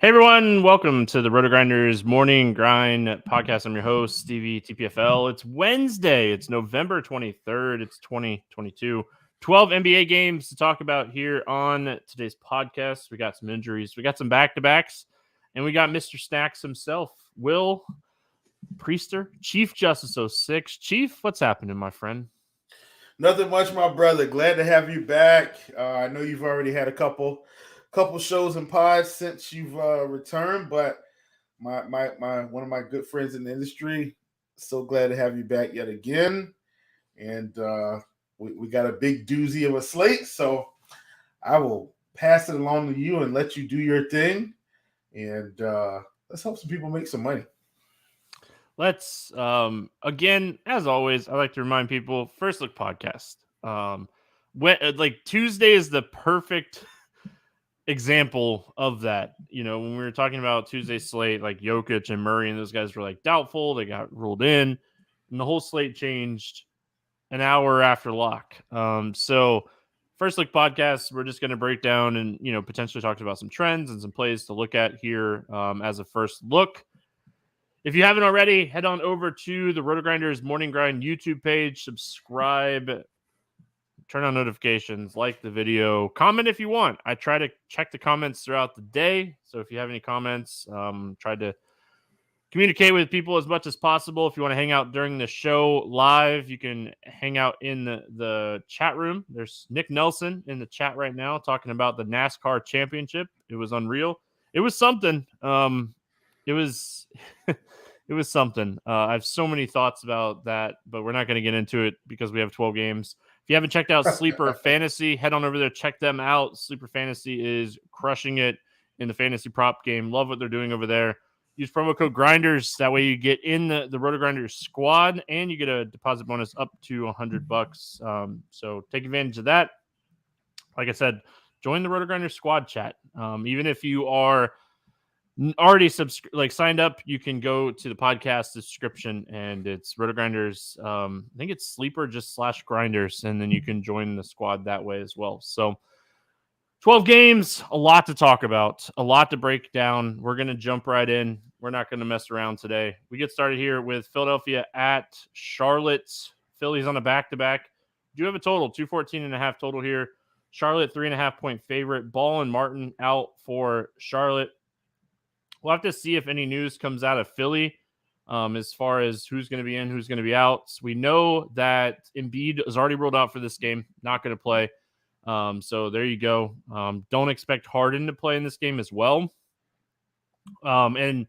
Hey everyone, welcome to the RotoGrinders Morning Grind Podcast. I'm your host, Stevietpfl. It's Wednesday. It's November 23rd. It's 2022. 12 NBA games to talk about here on today's podcast. We got some injuries. We got some back-to-backs. And we got Mr. Snacks himself, Will Priester, ChiefJustice06. Chief, what's happening, my friend? Nothing much, my brother. Glad to have you back. I know you've already had a couple shows and pods since you've returned, but my one of my good friends in the industry, so glad to have you back yet again. And we got a big doozy of a slate, so I will pass it along to you and let you do your thing. And let's help some people make some money. Let's again, as always, I like to remind people, First Look Podcast. Like Tuesday is the perfect example of that. You know, when we were talking about Tuesday slate, like Jokic and Murray and those guys were like doubtful, they got ruled in, and the whole slate changed an hour after lock. So First Look Podcast, we're just going to break down and, you know, potentially talk about some trends and some plays to look at here as a first look. If you haven't already, head on over to the RotoGrinders Morning Grind YouTube page, subscribe, turn on notifications, like the video, comment if you want. I try to check the comments throughout the day. So if you have any comments, try to communicate with people as much as possible. If you want to hang out during the show live, you can hang out in the chat room. There's Nick Nelson in the chat right now talking about the NASCAR championship. It was unreal. It was something. It was it was something. I have so many thoughts about that, but we're not going to get into it because we have 12 games. If you haven't checked out Sleeper Fantasy, head on over there, check them out. Sleeper Fantasy is crushing it in the fantasy prop game. Love what they're doing over there. Use promo code Grinders. That way you get in the RotoGrinders squad and you get a deposit bonus up to $100. So take advantage of that. Like I said, join the RotoGrinders squad chat. Even if you are already signed up, you can go to the podcast description and it's RotoGrinders. I think it's Sleeper just /Grinders, and then you can join the squad that way as well. So 12 games, a lot to talk about, a lot to break down. We're going to jump right in. We're not going to mess around today. We get started here with Philadelphia at Charlotte. Philly's on a back-to-back. Do have a total, 214.5 total here. Charlotte, 3.5-point favorite. Ball and Martin out for Charlotte. We'll have to see if any news comes out of Philly as far as who's going to be in, who's going to be out. We know that Embiid is already ruled out for this game, not going to play. So there you go. Don't expect Harden to play in this game as well. And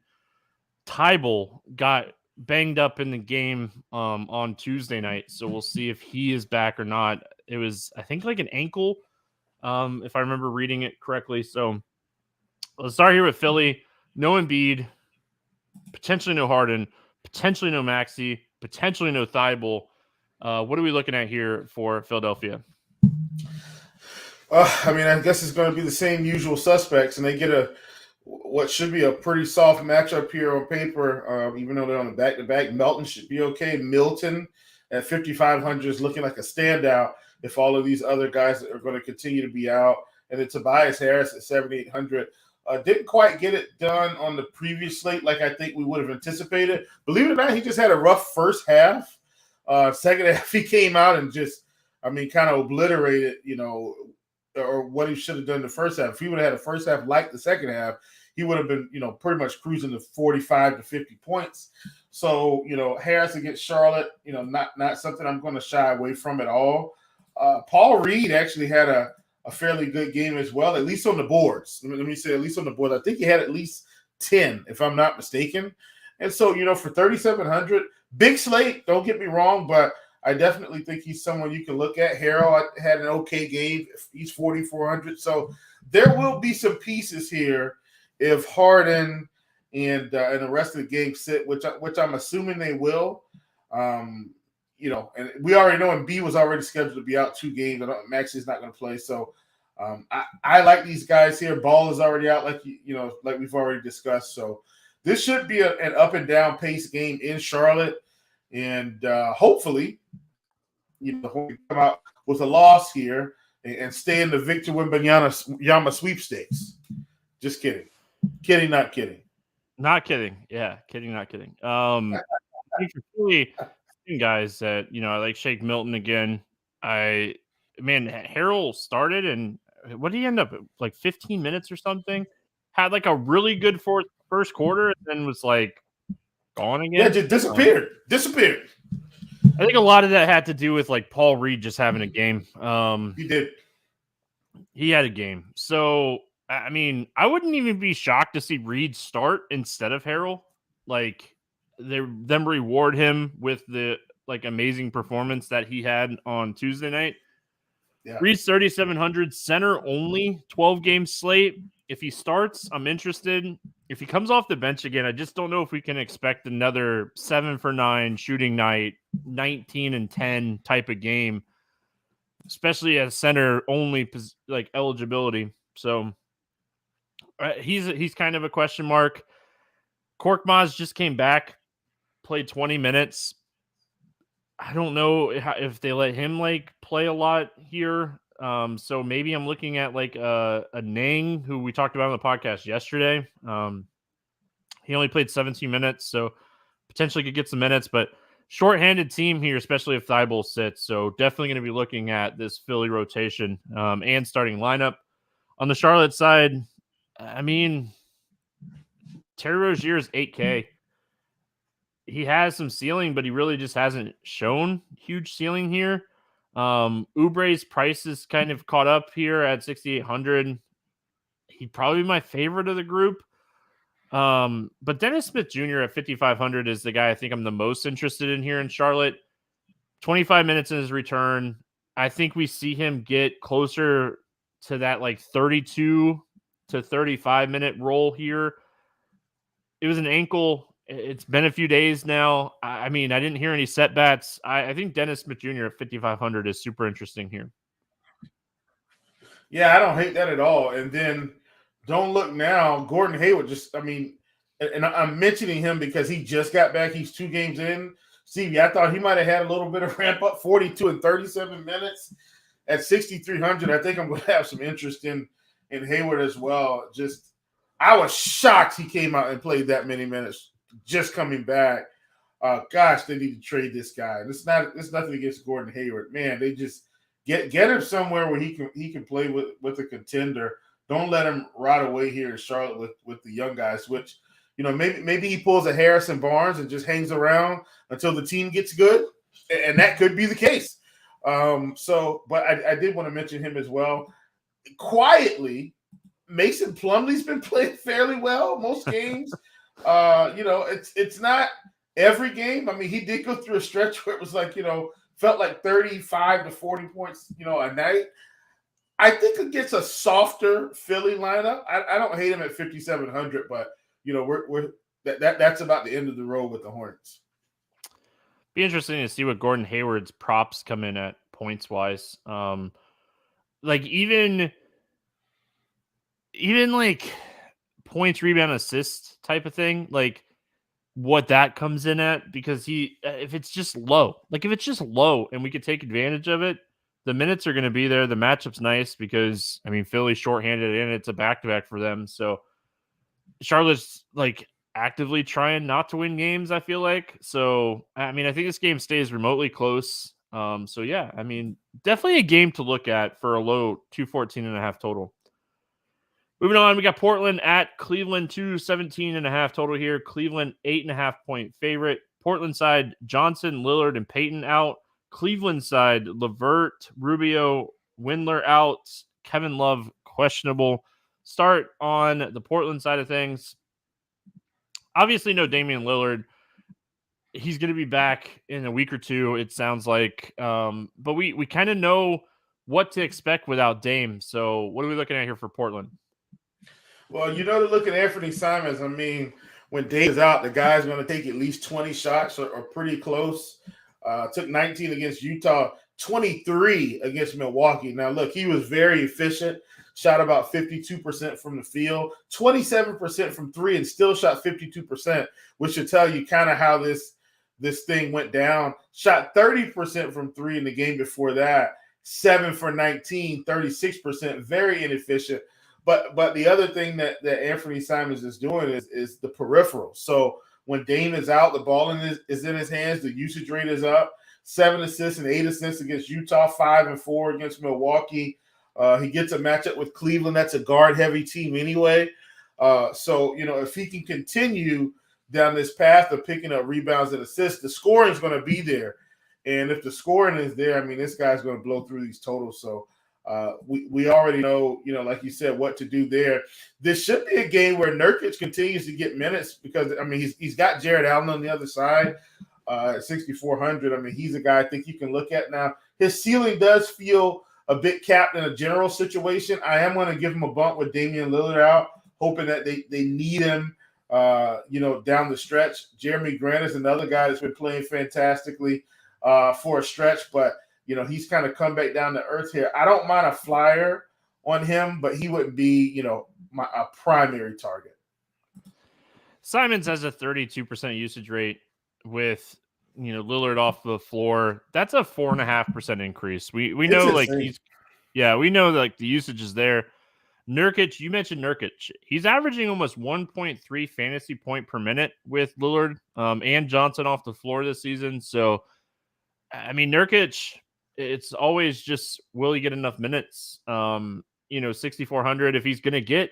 Tybal got banged up in the game on Tuesday night. So we'll see if he is back or not. It was, I think, like an ankle, if I remember reading it correctly. So let's start here with Philly. No Embiid, potentially no Harden, potentially no Maxey, potentially no Tybal. What are we looking at here for Philadelphia? I guess it's going to be the same usual suspects, and they get what should be a pretty soft matchup here on paper, even though they're on the back-to-back. Melton should be okay. Milton at 5,500 is looking like a standout if all of these other guys are going to continue to be out. And then Tobias Harris at 7,800. Didn't quite get it done on the previous slate like I think we would have anticipated. Believe it or not, he just had a rough first half. Second half, he came out and just, kind of obliterated, or what he should have done the first half. If he would have had a first half like the second half, he would have been, pretty much cruising to 45 to 50 points. So, Harris against Charlotte, not something I'm going to shy away from at all. Paul Reed actually had a fairly good game as well, at least on the boards. Let me say at least on the boards. I think he had at least 10, if I'm not mistaken. And so, for 3,700, big slate, don't get me wrong, but I definitely think he's someone you can look at. Harrell had an okay game. He's 4,400. So there will be some pieces here if Harden and the rest of the game sit, which I'm assuming they will. And we already know Embiid was already scheduled to be out 2 games, and Maxey's not going to play. So I like these guys here. Ball is already out, like we've already discussed. So this should be an up and down pace game in Charlotte, and hopefully, we come out with a loss here and stay in the Victor Wembanyama sweepstakes. Just kidding. Kidding, not kidding. Not kidding. Yeah, kidding, not kidding. I think for Philly, guys that, I like Shake Milton again. Harrell started and what did he end up at, like 15 minutes or something? Had like a really good first quarter and then was like gone again. Yeah, just disappeared. I think a lot of that had to do with like Paul Reed just having a game. He did. He had a game. So, I mean, I wouldn't even be shocked to see Reed start instead of Harrell. Like, them reward him with the like amazing performance that he had on Tuesday night. Yeah. Reed's 3,700 center only 12 game slate. If he starts, I'm interested. If he comes off the bench again, I just don't know if we can expect another 7 for 9 shooting night, 19 and 10 type of game, especially as center only like eligibility. So he's kind of a question mark. Korkmaz just came back, played 20 minutes. I don't know if they let him like play a lot here. So maybe I'm looking at like a Nang who we talked about on the podcast yesterday. He only played 17 minutes, so potentially could get some minutes, but shorthanded team here, especially if Thibault sits. So definitely going to be looking at this Philly rotation and starting lineup. On the Charlotte side, I mean, Terry Rozier is 8K. He has some ceiling, but he really just hasn't shown huge ceiling here. Oubre's price is kind of caught up here at 6,800. He'd probably be my favorite of the group. But Dennis Smith Jr. at 5,500 is the guy I think I'm the most interested in here in Charlotte. 25 minutes in his return. I think we see him get closer to that like 32 to 35 minute role here. It was an ankle. It's been a few days now. I mean, I didn't hear any setbacks. I think Dennis Smith Jr. at 5,500 is super interesting here. Yeah, I don't hate that at all. And then don't look now. Gordon Hayward and I'm mentioning him because he just got back. He's 2 games in. Stevie, I thought he might have had a little bit of ramp up, 42 and 37 minutes at 6,300. I think I'm going to have some interest in Hayward as well. I was shocked he came out and played that many minutes just coming back. Gosh, they need to trade this guy. It's nothing against Gordon Hayward. Man, they just get him somewhere where he can play with a contender. Don't let him rot away here in Charlotte with the young guys, which, maybe he pulls a Harrison Barnes and just hangs around until the team gets good. And that could be the case. But I did want to mention him as well. Quietly, Mason Plumlee's been playing fairly well most games. It's not every game. I mean, he did go through a stretch where it was like, felt like 35 to 40 points, a night. I think against a softer Philly lineup, I don't hate him at 5,700, but that's about the end of the road with the Hornets. Be interesting to see what Gordon Hayward's props come in at points wise. Like even like points, rebound, assist type of thing, like what that comes in at, because if it's just low and we could take advantage of it, the minutes are going to be there. The matchup's nice because Philly's shorthanded and it's a back-to-back for them. So Charlotte's like actively trying not to win games, I feel like. So, I think this game stays remotely close. So yeah, definitely a game to look at for a low 214.5 total. Moving on, we got Portland at Cleveland, 217.5 total here. Cleveland 8.5 point favorite. Portland side, Johnson, Lillard, and Payton out. Cleveland side, LeVert, Rubio, Windler out. Kevin Love questionable. Start on the Portland side of things. Obviously, no Damian Lillard. He's going to be back in a week or two, it sounds like. But we kind of know what to expect without Dame. So what are we looking at here for Portland? Well, to look at Anthony Simons. When Dame is out, the guy's going to take at least 20 shots or pretty close. Took 19 against Utah, 23 against Milwaukee. Now, look, he was very efficient. Shot about 52% from the field, 27% from 3, and still shot 52%, which should tell you kind of how this thing went down. Shot 30% from 3 in the game before that, 7 for 19, 36%, very inefficient. But the other thing that Anthony Simons is doing is the peripheral. So when Dame is out, the ball is in his hands. The usage rate is up. 7 assists and 8 assists against Utah, 5 and 4 against Milwaukee. He gets a matchup with Cleveland. That's a guard-heavy team anyway. So, if he can continue down this path of picking up rebounds and assists, the scoring is going to be there. And if the scoring is there, I mean, this guy's going to blow through these totals. So we already know, like you said, what to do there. This should be a game where Nurkic continues to get minutes because, I mean, he's got Jared Allen on the other side at 6,400. I mean, he's a guy I think you can look at now. His ceiling does feel a bit capped in a general situation. I am going to give him a bump with Damian Lillard out, hoping that they need him, down the stretch. Jeremy Grant is another guy that's been playing fantastically for a stretch, but he's kind of come back down to earth here. I don't mind a flyer on him, but he wouldn't be, a primary target. Simons has a 32% usage rate with, Lillard off the floor. That's a 4.5% increase. We know we know like the usage is there. Nurkic, you mentioned Nurkic. He's averaging almost 1.3 fantasy point per minute with Lillard and Johnson off the floor this season. So, I mean, Nurkic, it's always just, will he get enough minutes? 6,400. If he's going to get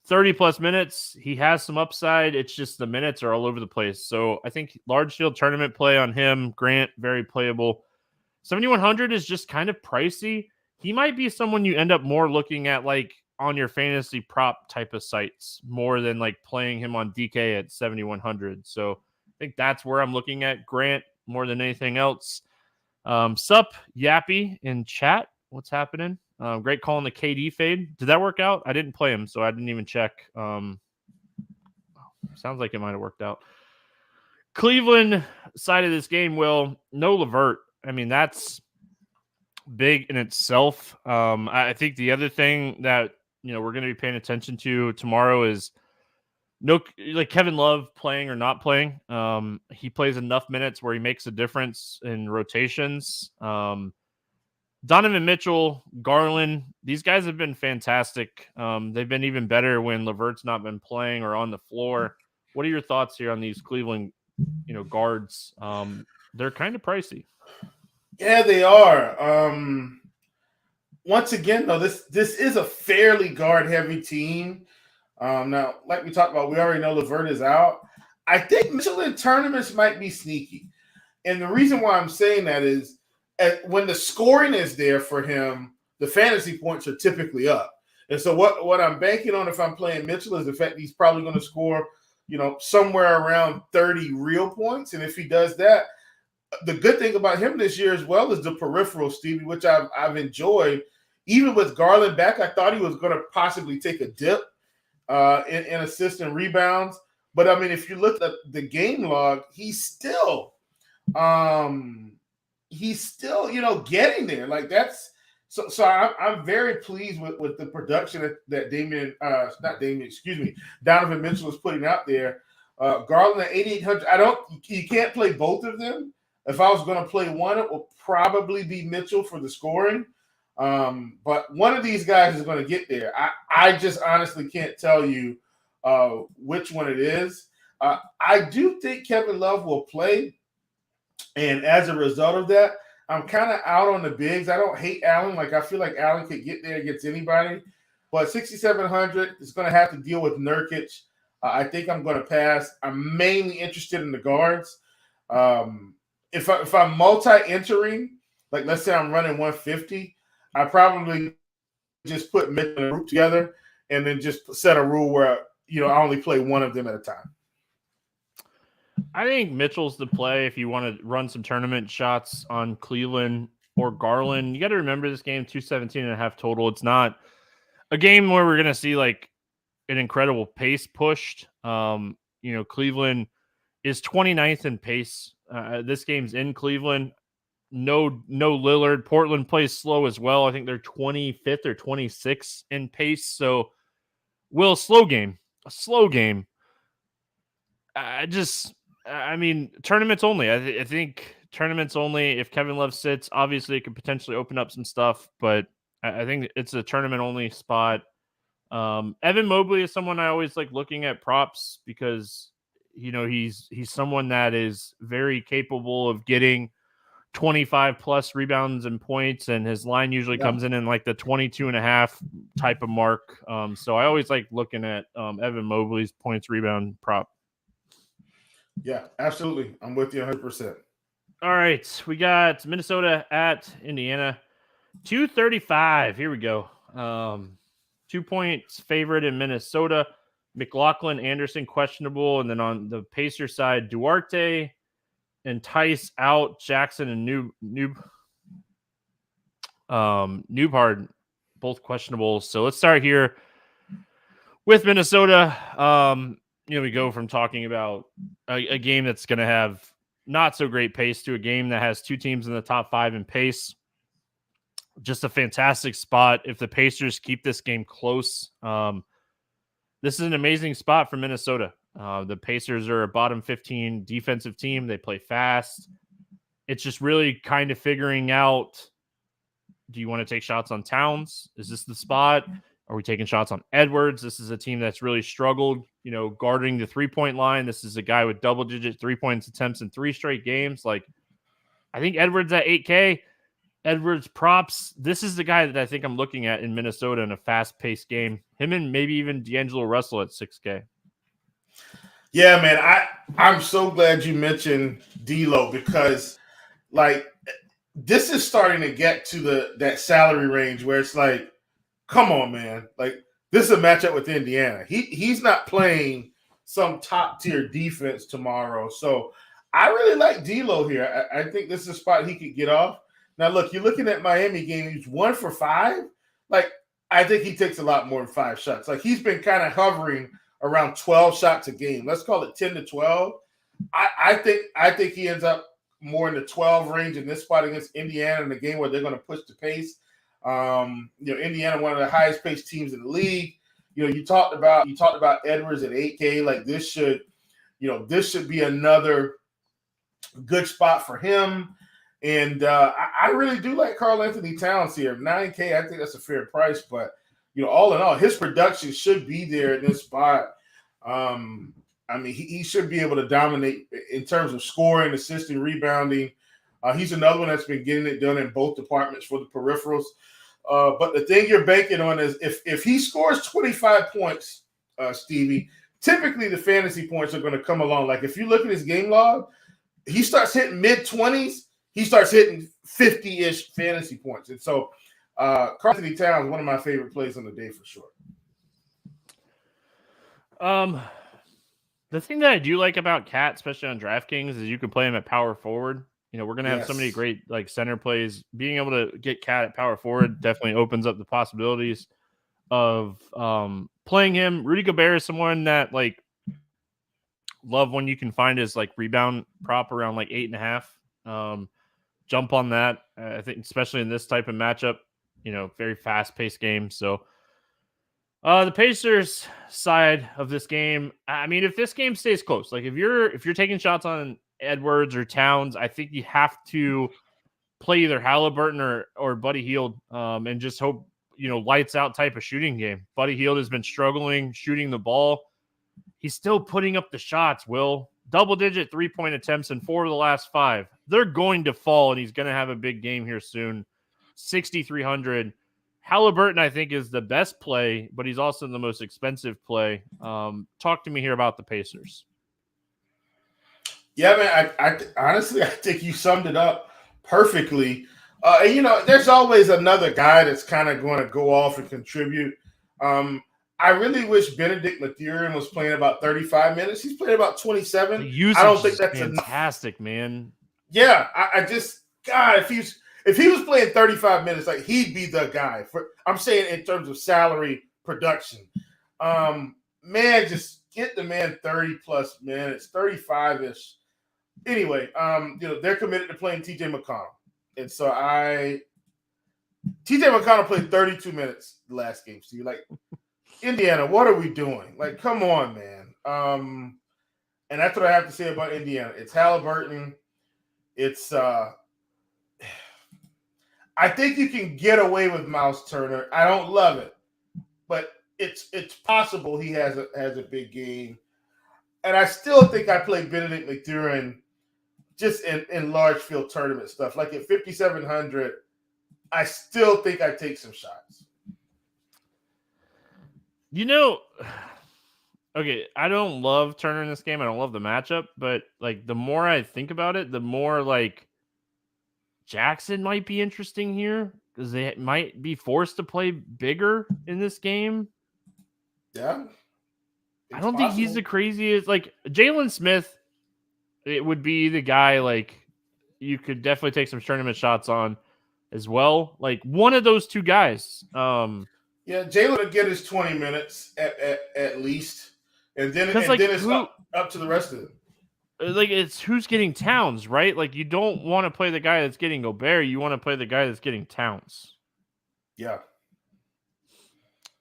30 plus minutes, he has some upside. It's just the minutes are all over the place. So I think large field tournament play on him. Grant, very playable. 7,100 is just kind of pricey. He might be someone you end up more looking at like on your fantasy prop type of sites more than like playing him on DK at 7,100. So I think that's where I'm looking at Grant more than anything else. Sup, Yappy in chat. What's happening? Great call on the KD fade. Did that work out? I didn't play him, so I didn't even check. Sounds like it might have worked out. Cleveland side of this game, Will, no LeVert. I mean, that's big in itself. I think the other thing that, we're going to be paying attention to tomorrow is like Kevin Love playing or not playing. He plays enough minutes where he makes a difference in rotations. Donovan Mitchell, Garland, these guys have been fantastic. They've been even better when LeVert's not been playing or on the floor. What are your thoughts here on these Cleveland, guards? They're kind of pricey. Yeah, they are. Once again, though, this is a fairly guard-heavy team. Now, like we talked about, we already know LeVert is out. I think Mitchell in tournaments might be sneaky. And the reason why I'm saying that is when the scoring is there for him, the fantasy points are typically up. And so what I'm banking on if I'm playing Mitchell is the fact he's probably going to score, somewhere around 30 real points. And if he does that, the good thing about him this year as well is the peripheral, Stevie, which I've enjoyed. Even with Garland back, I thought he was going to possibly take a dip in assists and rebounds. But, I mean, if you look at the game log, he's still getting there. Like that's so I'm very pleased with the production that Donovan Mitchell is putting out there. Garland at 8,800. You can't play both of them. If I was going to play one, it will probably be Mitchell for the scoring. But one of these guys is going to get there. I just honestly can't tell you which one it is. I do think Kevin Love will play. And as a result of that, I'm kind of out on the bigs. I don't hate Allen. Like, I feel like Allen could get there against anybody. But 6,700 is going to have to deal with Nurkic. I think I'm going to pass. I'm mainly interested in the guards. If I'm multi-entering, like let's say I'm running 150, I probably just put Mitchell and Root together and then just set a rule where, I only play one of them at a time. I think Mitchell's the play if you want to run some tournament shots on Cleveland or Garland. You got to remember this game, 217.5 total. It's not a game where we're going to see like an incredible pace pushed. Cleveland is 29th in pace. This game's in Cleveland. No Lillard. Portland plays slow as well. I think they're 25th or 26th in pace. So, a slow game. Tournaments only. I think tournaments only. If Kevin Love sits, obviously it could potentially open up some stuff, but I think it's a tournament only spot. Evan Mobley is someone I always like looking at props because, he's someone that is very capable of getting 25 plus rebounds and points, and his line usually comes in like the 22.5 type of mark. So I always like looking at Evan Mobley's points rebound prop. Yeah, absolutely. I'm with you 100%. All right, we got Minnesota at Indiana, 235. Here we go. 2 points favorite in Minnesota. McLaughlin, Anderson questionable, and then on the Pacers side, Duarte and Tice out, Jackson and Newbard both questionable. So let's start here with Minnesota. We go from talking about a game that's going to have not so great pace to a game that has two teams in the top 5 in pace. Just a fantastic spot if the Pacers keep this game close. This is an amazing spot for Minnesota. The Pacers are a bottom 15 defensive team. They play fast. It's just really kind of figuring out, do you want to take shots on Towns? Is this the spot? Are we taking shots on Edwards? This is a team that's really struggled, guarding the 3-point line. This is a guy with double-digit 3-point attempts in 3 straight games. Like, I think Edwards at 8K. Edwards props. This is the guy that I think I'm looking at in Minnesota in a fast-paced game. Him and maybe even D'Angelo Russell at 6K. Yeah, man. I'm so glad you mentioned D'Lo because, like, this is starting to get to that salary range where it's like, come on, man. Like, this is a matchup with Indiana. He's not playing some top-tier defense tomorrow. So I really like D'Lo here. I think this is a spot he could get off. Now, look, you're looking at Miami game. He's 1 for 5. Like, I think he takes a lot more than 5 shots. Like, he's been kind of hovering around 12 shots a game. Let's call it 10 to 12. I think he ends up more in the 12 range in this spot against Indiana in the game where they're going to push the pace. Indiana, one of the highest paced teams in the league. You talked about Edwards at 8K. Like, this should be another good spot for him. And I really do like Karl Anthony Towns here. 9K, I think that's a fair price. But, all in all, his production should be there in this spot. He should be able to dominate in terms of scoring, assisting, rebounding. He's another one that's been getting it done in both departments for the peripherals. But the thing you're banking on is if he scores 25 points, Stevie, typically the fantasy points are going to come along. Like, if you look at his game log, he starts hitting mid-20s. He starts hitting 50-ish fantasy points. And so Karl Anthony Towns is one of my favorite plays on the day for sure. The thing that I do like about Cat, especially on DraftKings, is you can play him at power forward. We're going to have so many great like center plays. Being able to get Cat at power forward definitely opens up the possibilities of playing him. Rudy Gobert is someone that like love when you can find his like rebound prop around like 8.5. Jump on that. I think especially in this type of matchup, very fast paced game. So the Pacers side of this game, I mean, if this game stays close, like if you're taking shots on Edwards or Towns, I think you have to play either Halliburton or Buddy Hield and just hope, lights out type of shooting game. Buddy Hield has been struggling shooting the ball. He's still putting up the shots, Will. Double-digit 3-point attempts in 4 of the last 5. They're going to fall, and he's going to have a big game here soon. 6,300. Halliburton, I think, is the best play, but he's also the most expensive play. Talk to me here about the Pacers. Yeah, man, I honestly, I think you summed it up perfectly. There's always another guy that's kind of going to go off and contribute. I really wish Benedict Mathurin was playing about 35 minutes. He's playing about 27. I don't think that's fantastic, man. Yeah, I just, God, if he was playing 35 minutes, like, he'd be the guy. I'm saying in terms of salary production. Man, just get the man 30 plus minutes, 35-ish. Anyway, they're committed to playing TJ McConnell. And so TJ McConnell played 32 minutes the last game. So you're like, Indiana, what are we doing? Like, come on, man. And that's what I have to say about Indiana. It's Halliburton. It's I think you can get away with Miles Turner. I don't love it, but it's possible he has a big game. And I still think I play Benedict McTurin just in large field tournament stuff. Like at 5,700, I still think I take some shots. Okay, I don't love Turner in this game. I don't love the matchup, but like the more I think about it, the more like Jackson might be interesting here because they might be forced to play bigger in this game. Yeah. I don't think he's the craziest. Like Jalen Smith, it would be the guy like you could definitely take some tournament shots on as well. Like one of those two guys. Yeah, Jalen will get his 20 minutes at least. And then it's up to the rest of them. Like it's who's getting Towns, right? Like you don't want to play the guy that's getting Gobert. You want to play the guy that's getting Towns. Yeah.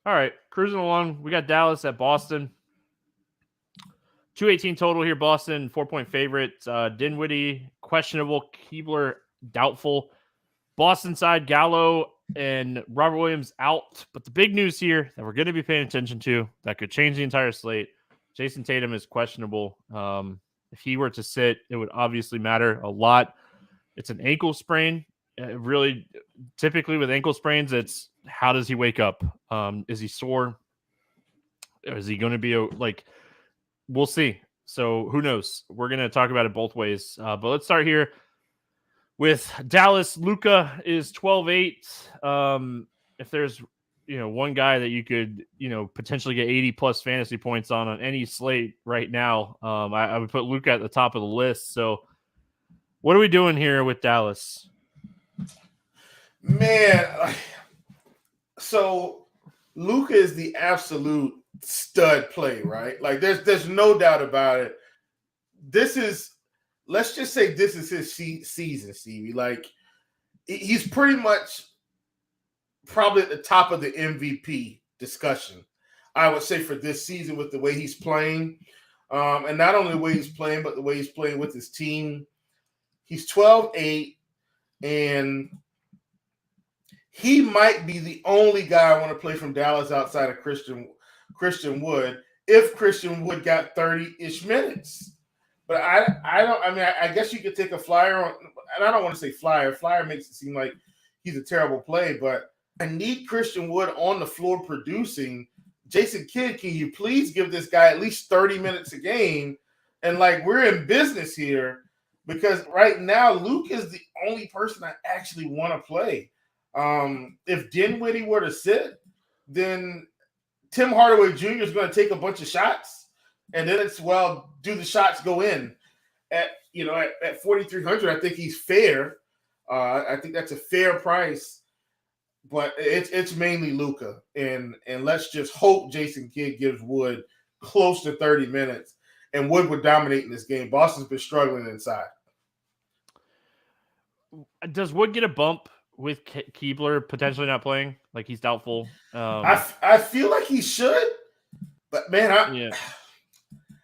All right, cruising along. We got Dallas at Boston. 218 total here. Boston 4-point favorite. Dinwiddie questionable. Keebler doubtful. Boston side Gallo and Robert Williams out. But the big news here that we're going to be paying attention to that could change the entire slate. Jason Tatum is questionable. If he were to sit, it would obviously matter a lot. It's an ankle sprain. Really, typically with ankle sprains, it's how does he wake up? Is he sore? Is he going to be we'll see. So who knows? We're going to talk about it both ways. But let's start here with Dallas. Luka is 12-8. If there's one guy that you could potentially get 80 plus fantasy points on any slate right now, I would put Luka at the top of the list. So what are we doing here with Dallas? Man, so Luka is the absolute stud play, right? Like there's no doubt about it. Let's just say this is his season, Stevie. Like he's pretty much probably at the top of the MVP discussion, I would say, for this season with the way he's playing. And not only the way he's playing, but the way he's playing with his team. He's 12-8, and he might be the only guy I want to play from Dallas outside of Christian Wood if Christian Wood got 30-ish minutes. But I guess you could take a flyer on, and I don't want to say flyer. Flyer makes it seem like he's a terrible play, but I need Christian Wood on the floor producing. Jason Kidd, can you please give this guy at least 30 minutes a game? And we're in business here because right now Luke is the only person I actually want to play. If Dinwiddie were to sit, then Tim Hardaway Jr. is going to take a bunch of shots, and then do the shots go in? At 4,300, I think he's fair. I think that's a fair price. But it's mainly Luka, and let's just hope Jason Kidd gives Wood close to 30 minutes, and Wood would dominate in this game. Boston's been struggling inside. Does Wood get a bump with Keebler potentially not playing? Like he's doubtful. I feel like he should, but man, I mean,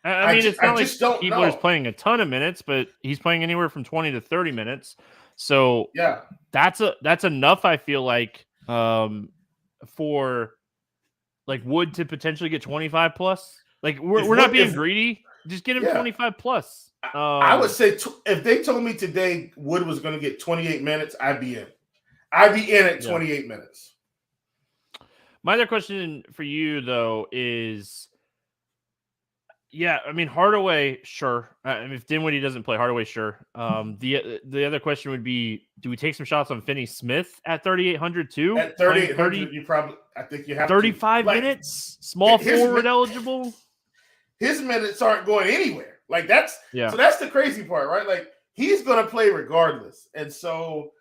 it's not like Keebler's know. playing a ton of minutes, but he's playing anywhere from 20 to 30 minutes. So yeah, that's enough. I feel like for Wood to potentially get 25 plus. Like we're not being greedy. Just get him 25 plus. I would say if they told me today Wood was going to get 28 minutes, I'd be in. I'd be in at 28 minutes. My other question for you though is, I mean Hardaway, sure. If Dinwiddie doesn't play, Hardaway, sure. The other question would be, do we take some shots on Finney Smith at 3,800 too? At 3,800, I think you have 35 minutes, small forward eligible. His minutes aren't going anywhere. So that's the crazy part, right? Like he's going to play regardless, and so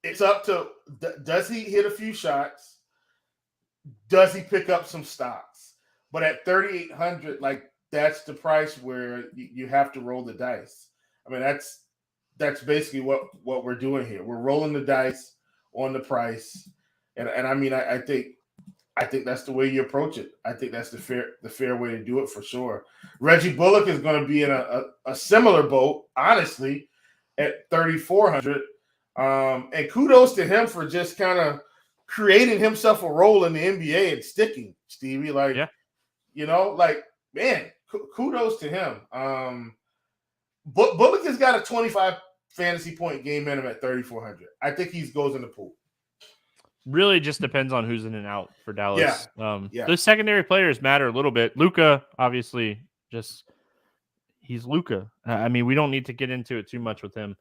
it's up to does he hit a few shots? Does he pick up some stocks? But at 3,800, that's the price where you have to roll the dice. I mean, that's basically what we're doing here. We're rolling the dice on the price, and I mean, I think that's the way you approach it. I think that's the fair way to do it for sure. Reggie Bullock is going to be in a similar boat, honestly, at 3,400. And kudos to him for just kind of creating himself a role in the NBA and sticking, Stevie. Like, Yeah. Man, kudos to him. Bullock has got a 25 fantasy point game minimum at 3,400. I think he goes in the pool. Really just depends on who's in and out for Dallas. Yeah. Those secondary players matter a little bit. Luka, obviously, he's Luka. I mean, we don't need to get into it too much with him.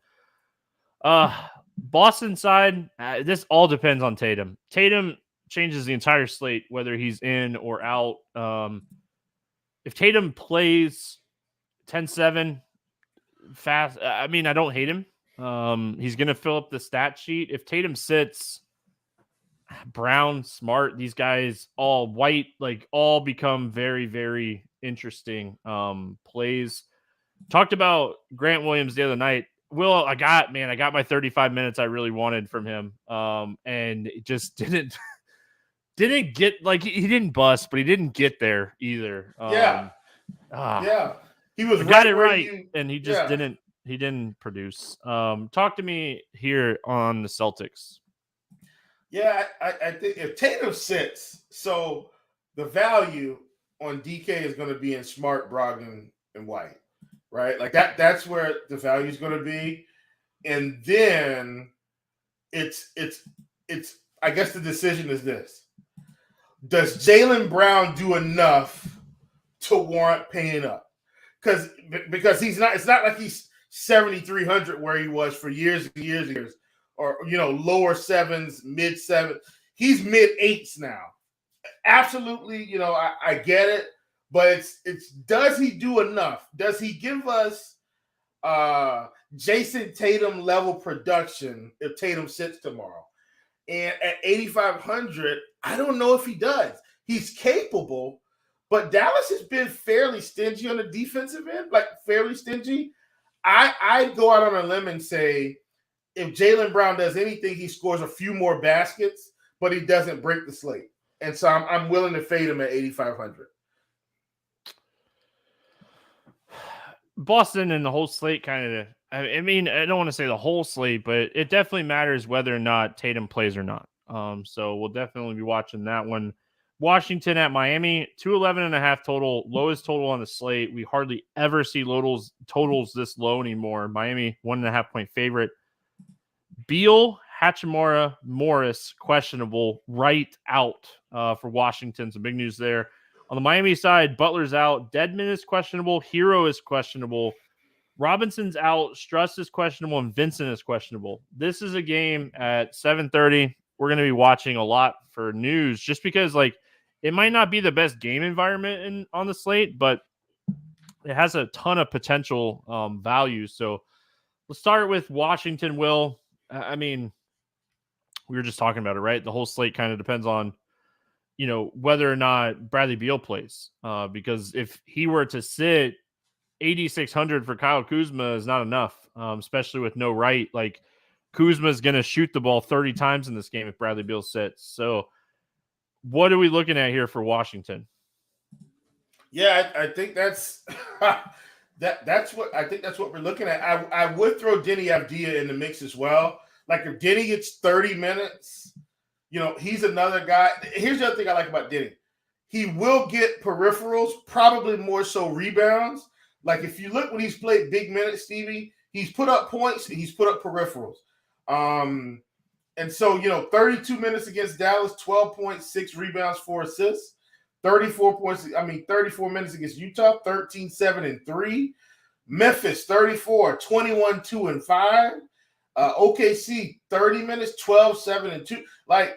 Boston side, this all depends on Tatum. Tatum changes the entire slate, whether he's in or out. If Tatum plays 10-7 fast, I mean, I don't hate him. He's going to fill up the stat sheet. If Tatum sits, Brown, Smart, these guys, all White, like all become very, very interesting plays. Talked about Grant Williams the other night. Will, I got my 35 minutes I really wanted from him. And it just didn't get, like, he didn't bust, but he didn't get there either. Yeah. He was got it right, and he just didn't produce. Talk to me here on the Celtics. Yeah, I think if Tatum sits, so the value on DK is going to be in Smart, Brogdon, and White, right? Like that's where the value is going to be. And then it's I guess the decision is this. Does Jaylen Brown do enough to warrant paying up? Because it's not like he's 7,300 where he was for years and years and years. Or, lower sevens, mid sevens. He's mid eights now. Absolutely, I get it. But it's does he do enough? Does he give us Jason Tatum level production if Tatum sits tomorrow? And at 8,500, I don't know if he does. He's capable, but Dallas has been fairly stingy on the defensive end, like fairly stingy. I'd go out on a limb and say, if Jaylen Brown does anything, he scores a few more baskets, but he doesn't break the slate. And so I'm willing to fade him at 8,500. Boston and the whole slate kind of, I mean, I don't want to say the whole slate, but it definitely matters whether or not Tatum plays or not. So we'll definitely be watching that one. Washington at Miami, 211.5 total, lowest total on the slate. We hardly ever see totals this low anymore. Miami, 1.5 point favorite. Beal, Hachimura, Morris, questionable, right out for Washington. Some big news there. On the Miami side, Butler's out. Dedmon is questionable. Hero is questionable. Robinson's out. Struss is questionable. And Vincent is questionable. This is a game at 7:30. We're going to be watching a lot for news just because, like, it might not be the best game environment on the slate, but it has a ton of potential value. So let's start with Washington, Will. I mean, we were just talking about it, right? The whole slate kind of depends on, whether or not Bradley Beal plays. Because if he were to sit, 8,600 for Kyle Kuzma is not enough, especially with no right. Like, Kuzma is going to shoot the ball 30 times in this game if Bradley Beal sits. So what are we looking at here for Washington? Yeah, I think that's that's what we're looking at. I would throw Denny Avdia in the mix as well. Like, if Denny gets 30 minutes, he's another guy. Here's the other thing I like about Denny. He will get peripherals, probably more so rebounds. Like, if you look when he's played big minutes, Stevie, he's put up points and he's put up peripherals. And so, 32 minutes against Dallas, 12.6 rebounds, 4 assists. 34 minutes against Utah, 13, 7, and 3. Memphis, 34, 21, 2, and 5. OKC, 30 minutes, 12, 7, and 2. Like,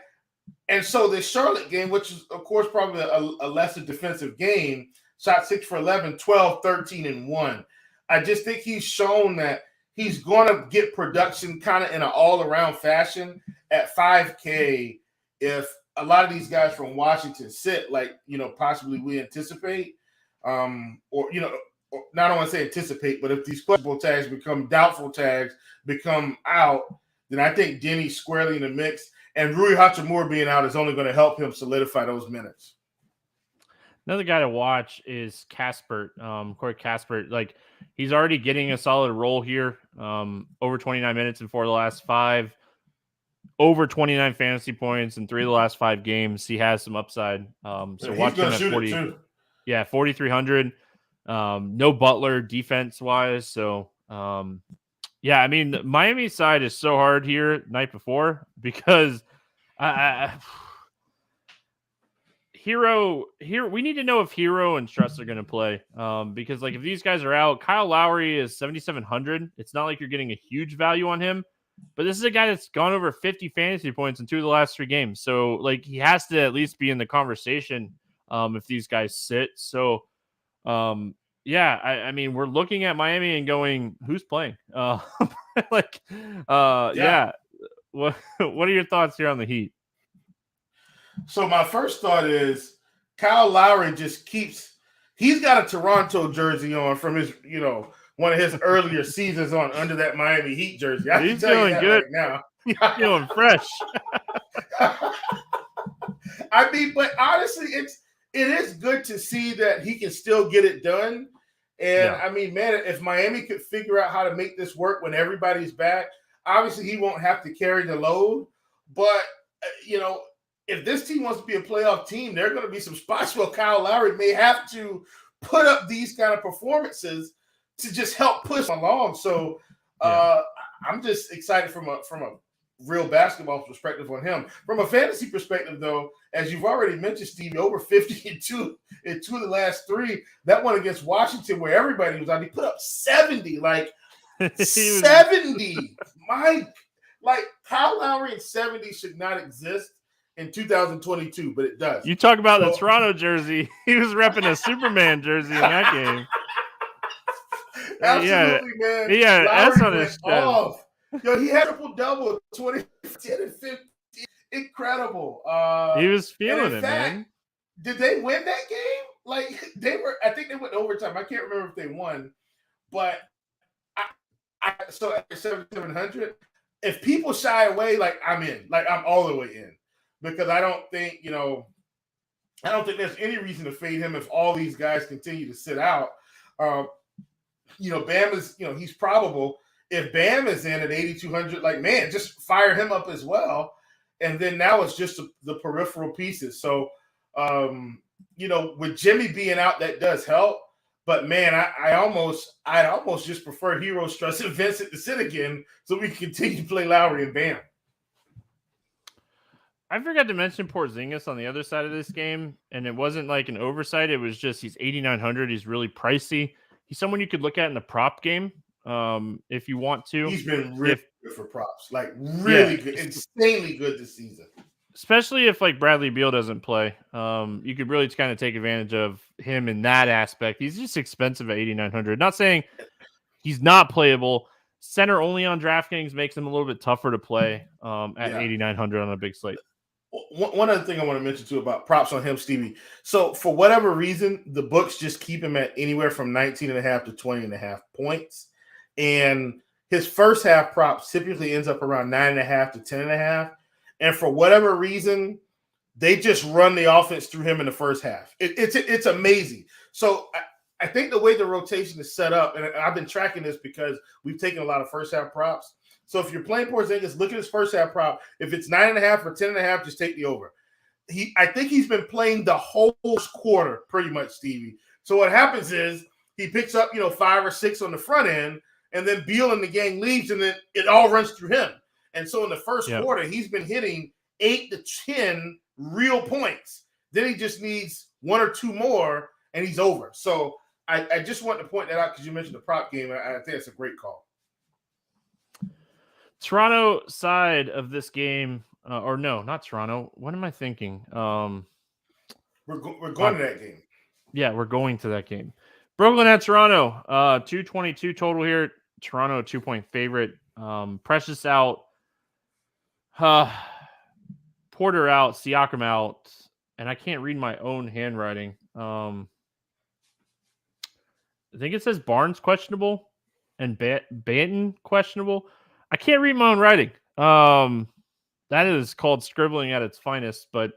and so the Charlotte game, which is, of course, probably a lesser defensive game, shot 6 for 11, 12, 13, and 1. I just think he's shown that he's going to get production kind of in an all-around fashion at 5K if a lot of these guys from Washington sit, like, possibly we anticipate, or not, I don't want to say anticipate, but if these questionable tags become doubtful tags, become out, then I think Denny's squarely in the mix, and Rui Hachimura being out is only going to help him solidify those minutes. Another guy to watch is Casper, Corey Casper. Like, he's already getting a solid role here, over 29 minutes in 4 of the last 5. over 29 fantasy points in 3 of the last 5 games. He has some upside. So watch him at 40. Yeah, 4,300. No Butler defense wise. So, yeah, I mean, the Miami side is so hard here night before because we need to know if Hero and Struss are going to play. Because like if these guys are out, Kyle Lowry is 7,700. It's not like you're getting a huge value on him, but this is a guy that's gone over 50 fantasy points in 2 of the last 3 games. So like he has to at least be in the conversation if these guys sit. So yeah, I mean, we're looking at Miami and going, who's playing? Yeah. What are your thoughts here on the Heat? So my first thought is Kyle Lowry he's got a Toronto jersey on from his, one of his earlier seasons on under that Miami Heat jersey. He's feeling good right now. He's feeling fresh. I mean, but honestly, it is good to see that he can still get it done. And I mean, man, if Miami could figure out how to make this work when everybody's back, obviously he won't have to carry the load. But, if this team wants to be a playoff team, there are going to be some spots where Kyle Lowry may have to put up these kind of performances to just help push them along. So I'm just excited from a real basketball perspective on him. From a fantasy perspective, though, as you've already mentioned, Steve, over 50 in two of the last 3. That one against Washington, where everybody was out, he put up 70. Like 70, Mike. Like Kyle Lowry and 70 should not exist in 2022, but it does. You talk about the Toronto jersey. He was repping a Superman jersey in that game. Absolutely, man. Yeah, that's on his off. He had a triple-double, 20, 10, and 15. Incredible. He was feeling it, man. Did they win that game? Like, I think they went overtime. I can't remember if they won. But so at 7,700, if people shy away, like, I'm in. Like, I'm all the way in. Because I don't think there's any reason to fade him if all these guys continue to sit out. Bam is, he's probable. If Bam is in at 8,200, like, man, just fire him up as well. And then now it's just the peripheral pieces. So, with Jimmy being out, that does help. But, man, I'd almost just prefer Hero, Struss, and Vincent to sit again so we can continue to play Lowry and Bam. I forgot to mention Porzingis on the other side of this game, and it wasn't like an oversight. It was just he's 8,900. He's really pricey. He's someone you could look at in the prop game if you want to. He's been really good for props, like really good, insanely good this season. Especially if like Bradley Beal doesn't play, you could really kind of take advantage of him in that aspect. He's just expensive at 8,900. Not saying he's not playable. Center only on DraftKings makes him a little bit tougher to play at 8,900 on a big slate. One other thing I want to mention too about props on him, Stevie. So for whatever reason, the books just keep him at anywhere from 19.5 to 20.5 points. And his first half props typically ends up around 9.5 to 10.5. And for whatever reason, they just run the offense through him in the first half. It's amazing. So I think the way the rotation is set up, and I've been tracking this because we've taken a lot of first half props. So if you're playing Porzingis, look at his first half prop. If it's 9.5 or 10.5, just take the over. I think he's been playing the whole quarter pretty much, Stevie. So what happens is he picks up, 5 or 6 on the front end, and then Beal and the gang leaves, and then it all runs through him. And so in the first quarter, he's been hitting 8 to 10 real points. Then he just needs 1 or 2 more, and he's over. So I just wanted to point that out because you mentioned the prop game. I think it's a great call. Toronto side of this game, or no, not Toronto. What am I thinking? We're going to that game. Yeah, we're going to that game. Brooklyn at Toronto, 222 total here. Toronto 2-point favorite. Precious out. Porter out. Siakam out. And I can't read my own handwriting. I think it says Barnes questionable and Banton questionable. I can't read my own writing. That is called scribbling at its finest. But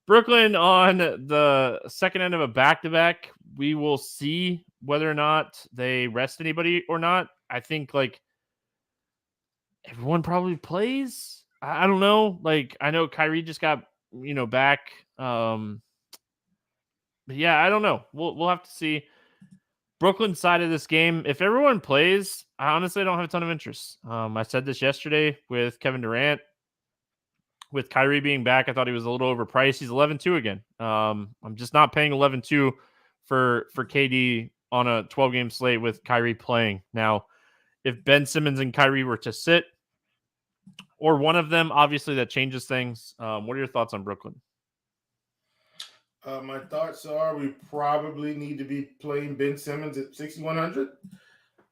Brooklyn on the second end of a back-to-back. We will see whether or not they rest anybody or not. I think like everyone probably plays. I don't know. Like, I know Kyrie just got, back. But yeah, I don't know. We'll have to see. Brooklyn side of this game, if everyone plays, I honestly don't have a ton of interest. I said this yesterday with Kevin Durant. With Kyrie being back, I thought he was a little overpriced. He's 11-2 again. I'm just not paying 11-2 for KD on a 12-game slate with Kyrie playing. Now, if Ben Simmons and Kyrie were to sit, or one of them, obviously that changes things. What are your thoughts on Brooklyn? My thoughts are we probably need to be playing Ben Simmons at 6,100.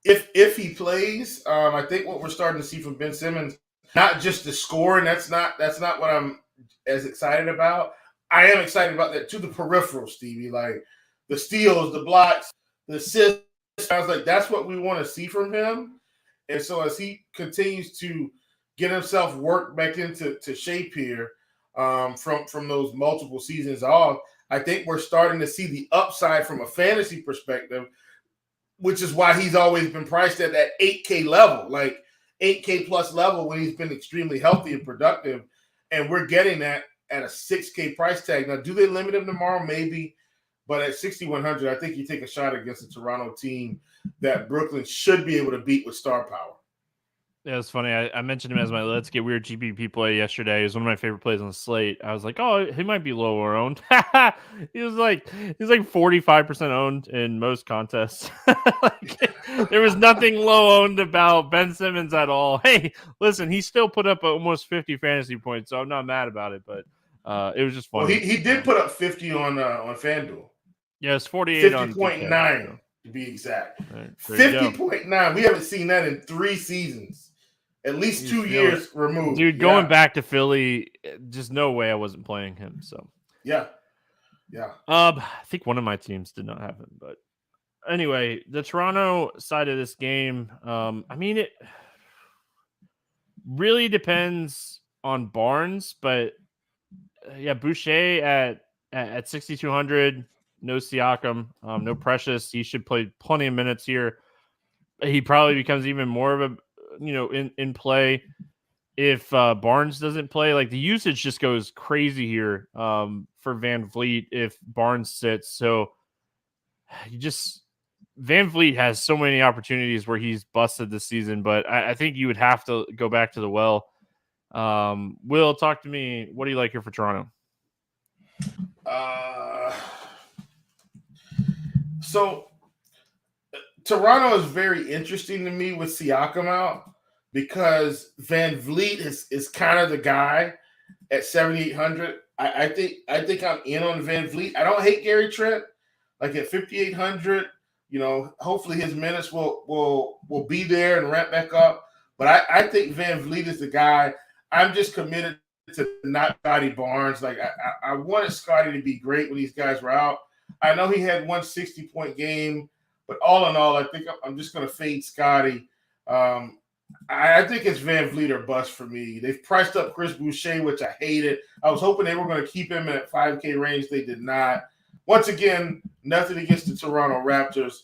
If he plays, I think what we're starting to see from Ben Simmons, not just the scoring. That's not what I'm as excited about. I am excited about that to the peripheral, Stevie, like the steals, the blocks, the assists. I was like, that's what we want to see from him. And so as he continues to get himself worked back into shape here from those multiple seasons off, I think we're starting to see the upside from a fantasy perspective, which is why he's always been priced at that 8K level, like 8K plus level when he's been extremely healthy and productive. And we're getting that at a 6K price tag. Now, do they limit him tomorrow? Maybe. But at 6,100, I think you take a shot against a Toronto team that Brooklyn should be able to beat with star power. Yeah, it's funny. I mentioned him as my Let's Get Weird GPP play yesterday. He was one of my favorite plays on the slate. I was like, oh, he might be lower owned. He's like 45% owned in most contests. There was nothing low owned about Ben Simmons at all. Hey, listen, he still put up almost 50 fantasy points, so I'm not mad about it. But it was just funny. Well, he did put up 50 on FanDuel. Yeah, it's 48 on 50.9 to be exact. Right, 50.9. We haven't seen that in 3 seasons. At least 2 years removed. Dude, going back to Philly, just no way I wasn't playing him. So yeah. I think one of my teams did not have him, but anyway, the Toronto side of this game, I mean, it really depends on Barnes, but yeah, Boucher at 6,200, no Siakam, no Precious. He should play plenty of minutes here. He probably becomes even more of a in play if Barnes doesn't play. Like the usage just goes crazy here for Van Vliet if Barnes sits. So Van Vliet has so many opportunities where he's busted this season, but I think you would have to go back to the well. Will, talk to me. What do you like here for Toronto? So Toronto is very interesting to me with Siakam out because Van Vliet is kind of the guy at 7,800. I think I'm in on Van Vliet. I don't hate Gary Trent. Like at 5,800, hopefully his minutes will be there and ramp back up. But I think Van Vliet is the guy. I'm just committed to not Scotty Barnes. Like I wanted Scotty to be great when these guys were out. I know he had 160-point game. But all in all, I think I'm just going to fade Scotty. I think it's Van Vliet or bust for me. They've priced up Chris Boucher, which I hated. I was hoping they were going to keep him in that 5K range. They did not. Once again, nothing against the Toronto Raptors,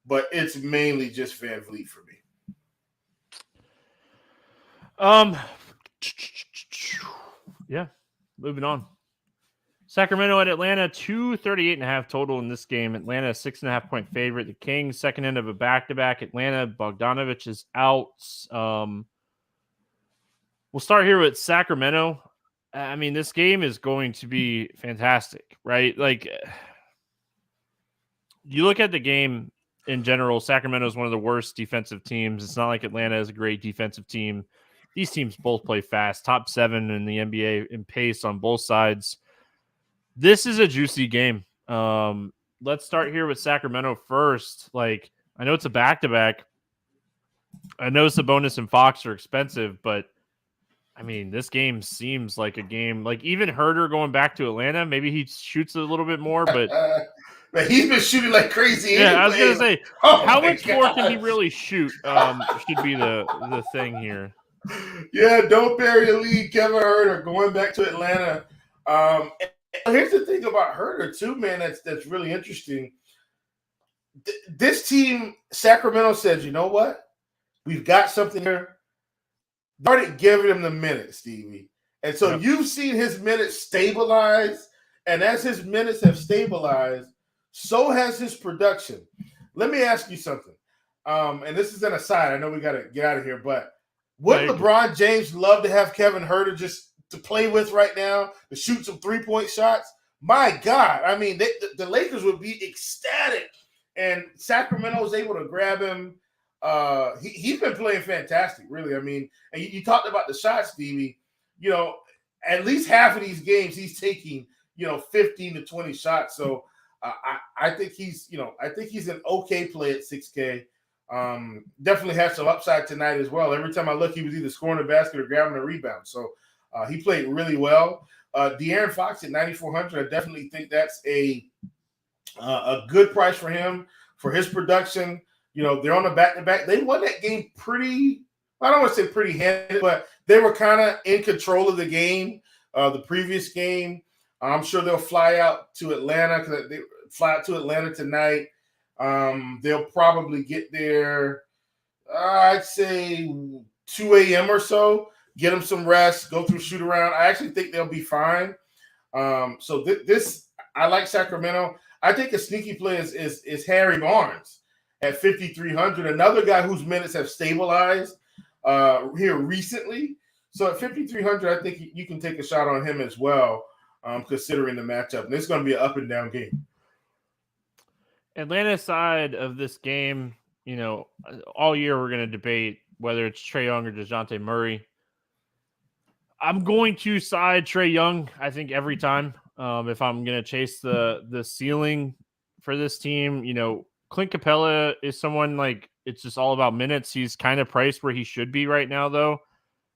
but it's mainly just Van Vliet for me. Yeah, moving on. Sacramento at Atlanta, 238.5 total in this game. Atlanta, 6.5-point favorite. The Kings, second end of a back-to-back. Atlanta, Bogdanovich is out. We'll start here with Sacramento. I mean, this game is going to be fantastic, right? Like, you look at the game in general, Sacramento is one of the worst defensive teams. It's not like Atlanta is a great defensive team. These teams both play fast, top 7 in the NBA in pace on both sides. This is a juicy game. Let's start here with Sacramento first. Like, I know it's a back-to-back. I know Sabonis and Fox are expensive, but I mean, this game seems like a game. Like, even Herter going back to Atlanta, maybe he shoots a little bit more, but he's been shooting like crazy. Yeah, I was gonna say, how much more can he really shoot? Should be the thing here. Yeah, don't bury the lead, Kevin Herter going back to Atlanta. Here's the thing about Herter too, man. That's really interesting. This team, Sacramento, says, you know what? We've got something here. started giving him the minutes, Stevie. And so you've seen his minutes stabilize. And as his minutes have stabilized, so has his production. Let me ask you something. And this is an aside. I know we got to get out of here, but would LeBron James love to have Kevin Huerter just to play with right now, to shoot some three-point shots? My God. I mean, the Lakers would be ecstatic. And Sacramento was able to grab him. He's been playing fantastic, really. I mean, and you talked about the shots, Stevie. You know, at least half of these games he's taking, 15 to 20 shots. So I think he's an okay play at 6K. Definitely had some upside tonight as well. Every time I look, he was either scoring a basket or grabbing a rebound. So he played really well. De'Aaron Fox at 9,400. I definitely think that's a good price for him for his production. They're on the back-to-back. They won that game I don't want to say pretty handed, but they were kind of in control of the game, the previous game. I'm sure they'll fly out to Atlanta because they fly out to Atlanta tonight. They'll probably get there, I'd say 2 a.m. or so, get them some rest, go through shoot around. I actually think they'll be fine. So this I like Sacramento. I think a sneaky play is Harry Barnes at 5,300, another guy whose minutes have stabilized here recently. So at 5,300, I think you can take a shot on him as well, considering the matchup. And it's going to be an up and down game. Atlanta side of this game, all year we're going to debate whether it's Trae Young or DeJounte Murray. I'm going to side Trae Young, I think, every time. If I'm going to chase the ceiling for this team, Clint Capella is someone it's just all about minutes. He's kind of priced where he should be right now, though.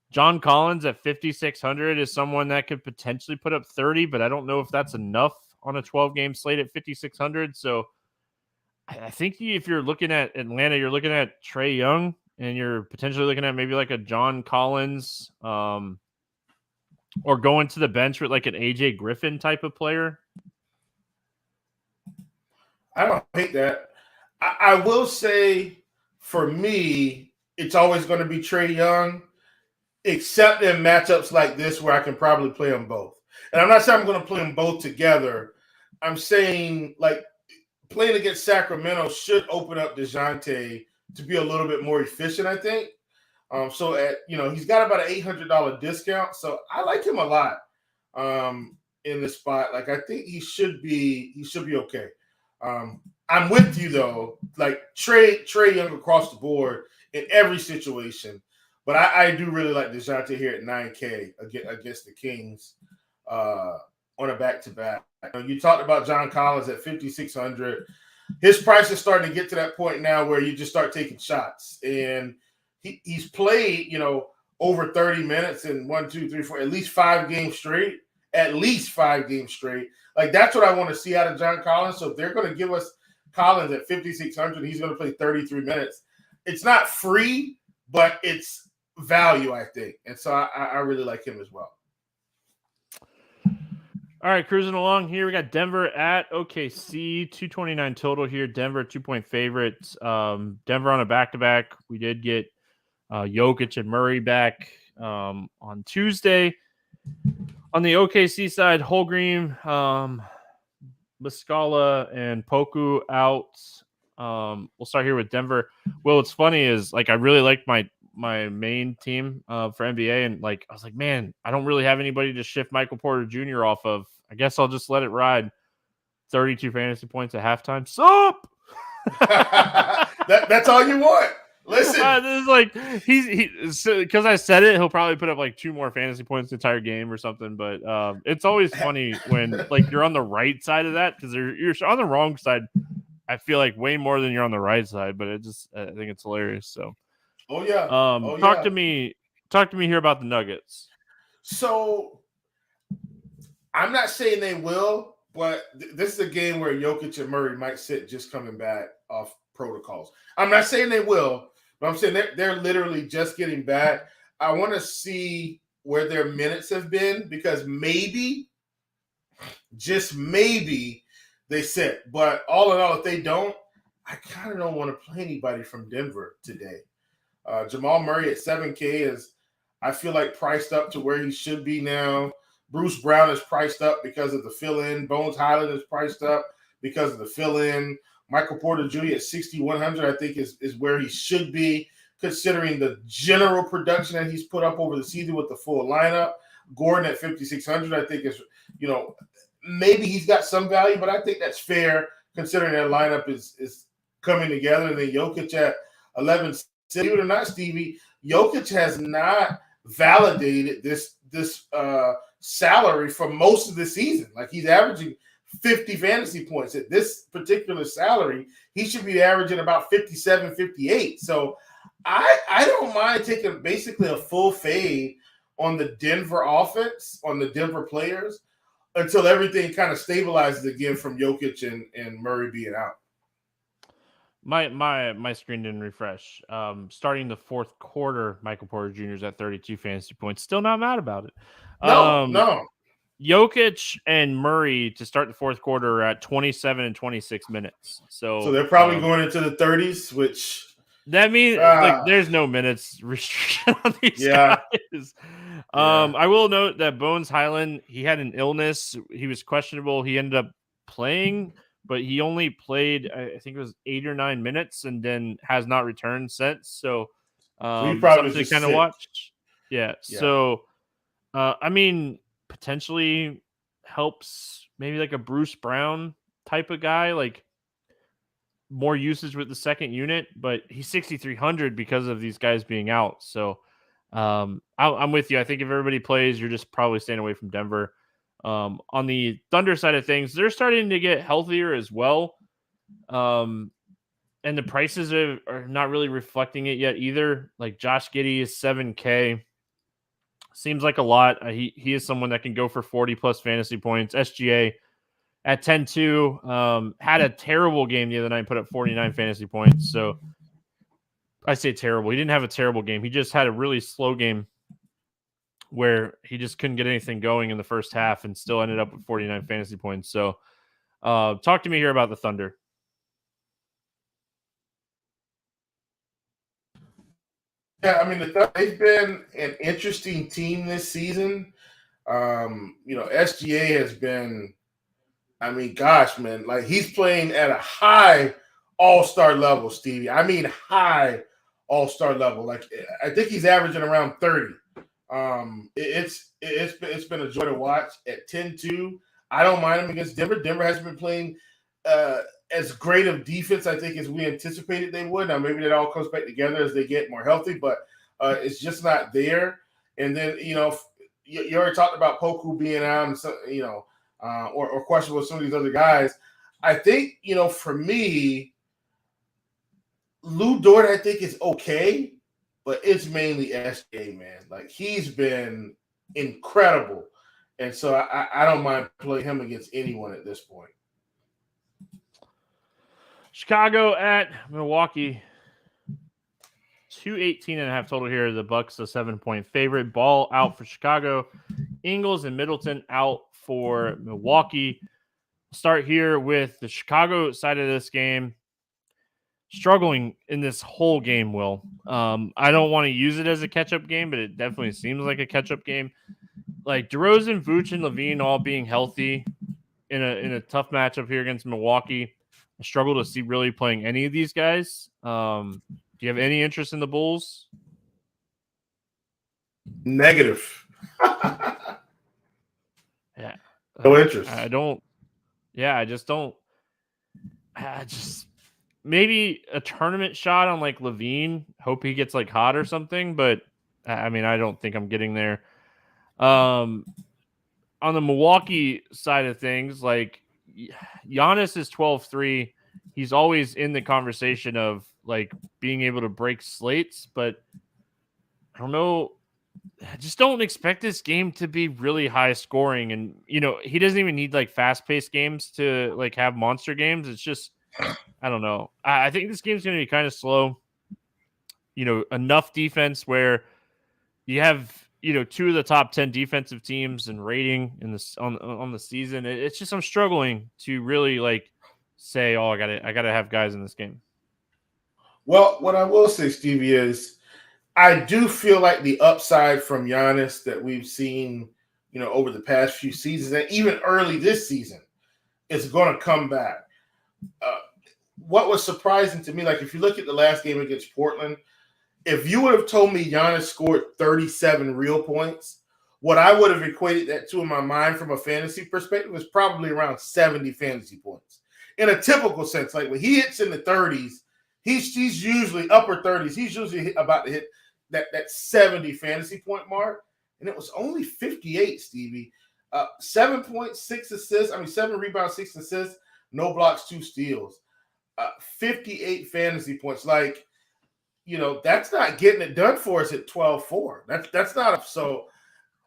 John Collins at 5,600 is someone that could potentially put up 30, but I don't know if that's enough on a 12-game slate at 5,600. So I think if you're looking at Atlanta, you're looking at Trae Young, and you're potentially looking at maybe like a John Collins, or going to the bench with like an AJ Griffin type of player. I don't hate that. I will say, for me, it's always going to be Trae Young, except in matchups like this where I can probably play them both. And I'm not saying I'm going to play them both together. I'm saying, playing against Sacramento should open up DeJounte to be a little bit more efficient, I think. So he's got about an $800 discount. So I like him a lot in this spot. I think he should be okay. I'm with you though. Trae Young across the board in every situation. But I do really like DeJounte here at 9K against the Kings on a back-to-back. You talked about John Collins at 5,600. His price is starting to get to that point now where you just start taking shots. And he's played, over 30 minutes in 1, 2, 3, 4, at least 5 games straight. At least 5 games straight. That's what I want to see out of John Collins. So if they're going to give us Collins at 5,600, he's going to play 33 minutes. It's not free, but it's value, I think. And so I really like him as well. All right, cruising along here. We got Denver at OKC, 229 total here. Denver 2-point favorites. Denver on a back-to-back. We did get Jokic and Murray back on Tuesday. On the OKC side, Holmgren, Muscala, and Poku out. We'll start here with Denver. Well, what's funny is I really like my main team for NBA, and I was like, man, I don't really have anybody to shift Michael Porter Jr. off of. I guess I'll just let it ride. 32 fantasy points at halftime. Sup? That's all you want. Listen, this is because I said it, he'll probably put up 2 more fantasy points the entire game or something. But it's always funny when you're on the right side of that, because you're on the wrong side. I feel way more than you're on the right side, but I think it's hilarious. So, talk to me here about the Nuggets. So, I'm not saying they will, but this is a game where Jokic and Murray might sit just coming back off protocols. I'm not saying they will, but I'm saying they're literally just getting back. I want to see where their minutes have been, because maybe, just maybe, they sit. But all in all, if they don't, I kind of don't want to play anybody from Denver today. Jamal Murray at 7K is I feel like priced up to where he should be now. Bruce Brown is priced up because of the fill-in. Bones Highland is priced up because of the fill-in. Michael Porter Jr. at 6,100, I think, is where he should be, considering the general production that he's put up over the season with the full lineup. Gordon at 5,600, I think is, maybe he's got some value, but I think that's fair considering that lineup is coming together. And then Jokic at 11. Believe it or not, Stevie, Jokic has not validated this salary for most of the season. Like, he's averaging 50 fantasy points. At this particular salary, he should be averaging about 57, 58. So I don't mind taking basically a full fade on the Denver offense, on the Denver players, until everything kind of stabilizes again from Jokic and Murray being out. My screen didn't refresh. Starting the fourth quarter, Michael Porter Jr. is at 32 fantasy points. Still not mad about it. No. Jokic and Murray to start the fourth quarter are at 27 and 26 minutes. So they're probably going into the 30s, which that means like there's no minutes restriction on these guys. I will note that Bones Highland, he had an illness. He was questionable. He ended up playing, but he only played, I think it was 8 or 9 minutes, and then has not returned since. So he probably something to kind of watch. Yeah. So I mean, potentially helps maybe like a Bruce Brown type of guy, like more usage with the second unit, but he's 6,300 because of these guys being out. So I'm with you. I think if everybody plays, you're just probably staying away from Denver. On the Thunder side of things, they're starting to get healthier as well. And the prices are not really reflecting it yet either. Like Josh Giddey is 7K. Seems like a lot. He is someone that can go for 40 plus fantasy points. SGA at 10-2, had a terrible game the other night, put up 49 fantasy points. So I say terrible. He didn't have a terrible game. He just had a really slow game where he just couldn't get anything going in the first half and still ended up with 49 fantasy points. So talk to me here about the Thunder. Yeah, I mean, they've been an interesting team this season. SGA has been, I mean, gosh, man, like he's playing at a high all-star level, Stevie. I mean, high all-star level. Like, I think he's averaging around 30. It's been a joy to watch at 10-2. I don't mind him against Denver. Denver hasn't been playing as great of defense, I think, as we anticipated they would. Now, maybe that all comes back together as they get more healthy, but it's just not there. And then, you already talked about Poku being out, and so, or questionable with some of these other guys. I think, for me, Lou Dort, I think, is okay, but it's mainly SGA, man. Like, he's been incredible. And so I don't mind playing him against anyone at this point. Chicago at Milwaukee. 218.5 total here. The Bucks a 7-point favorite. Ball out for Chicago. Ingles and Middleton out for Milwaukee. Start here with the Chicago side of this game. Struggling in this whole game, Will. I don't want to use it as a catch-up game, but it definitely seems like a catch-up game. Like DeRozan, Vooch, and Levine all being healthy in a tough matchup here against Milwaukee. I struggle to see really playing any of these guys. Do you have any interest in the Bulls? Negative. Yeah. No interest. I don't. Yeah, I just don't. Maybe a tournament shot on like Levine. Hope he gets like hot or something. But I mean, I don't think I'm getting there. On the Milwaukee side of things, like Giannis is 12-3. He's always in the conversation of like being able to break slates, but I don't know. I just don't expect this game to be really high scoring. And, he doesn't even need like fast paced games to like have monster games. It's just, I don't know. I think this game's going to be kind of slow, enough defense where you have, two of the top 10 defensive teams in rating in this on the season. It's just, I'm struggling to really like say, oh, I gotta have guys in this game. Well, what I will say, Stevie, is I do feel like the upside from Giannis that we've seen, over the past few seasons and even early this season is going to come back. What was surprising to me, like if you look at the last game against Portland, if you would have told me Giannis scored 37 real points, what I would have equated that to in my mind from a fantasy perspective was probably around 70 fantasy points. In a typical sense, like when he hits in the 30s, he's usually upper 30s. He's usually about to hit that 70 fantasy point mark, and it was only 58, Stevie. 7.6 assists. 7 rebounds, 6 assists, no blocks, 2 steals. 58 fantasy points. Like, that's not getting it done for us at 12-4. That's not so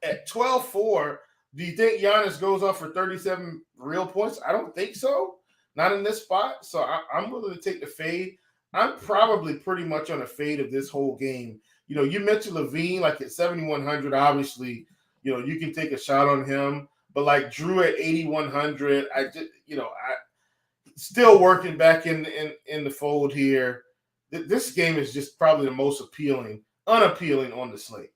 at 12-4. Do you think Giannis goes off for 37 real points? I don't think so. Not in this spot. So I'm willing to take the fade. I'm probably pretty much on a fade of this whole game. You mentioned Levine, like at 7,100, obviously, you can take a shot on him. But like Drew at 8,100, I still working back in the fold here. This game is just probably the most unappealing on the slate.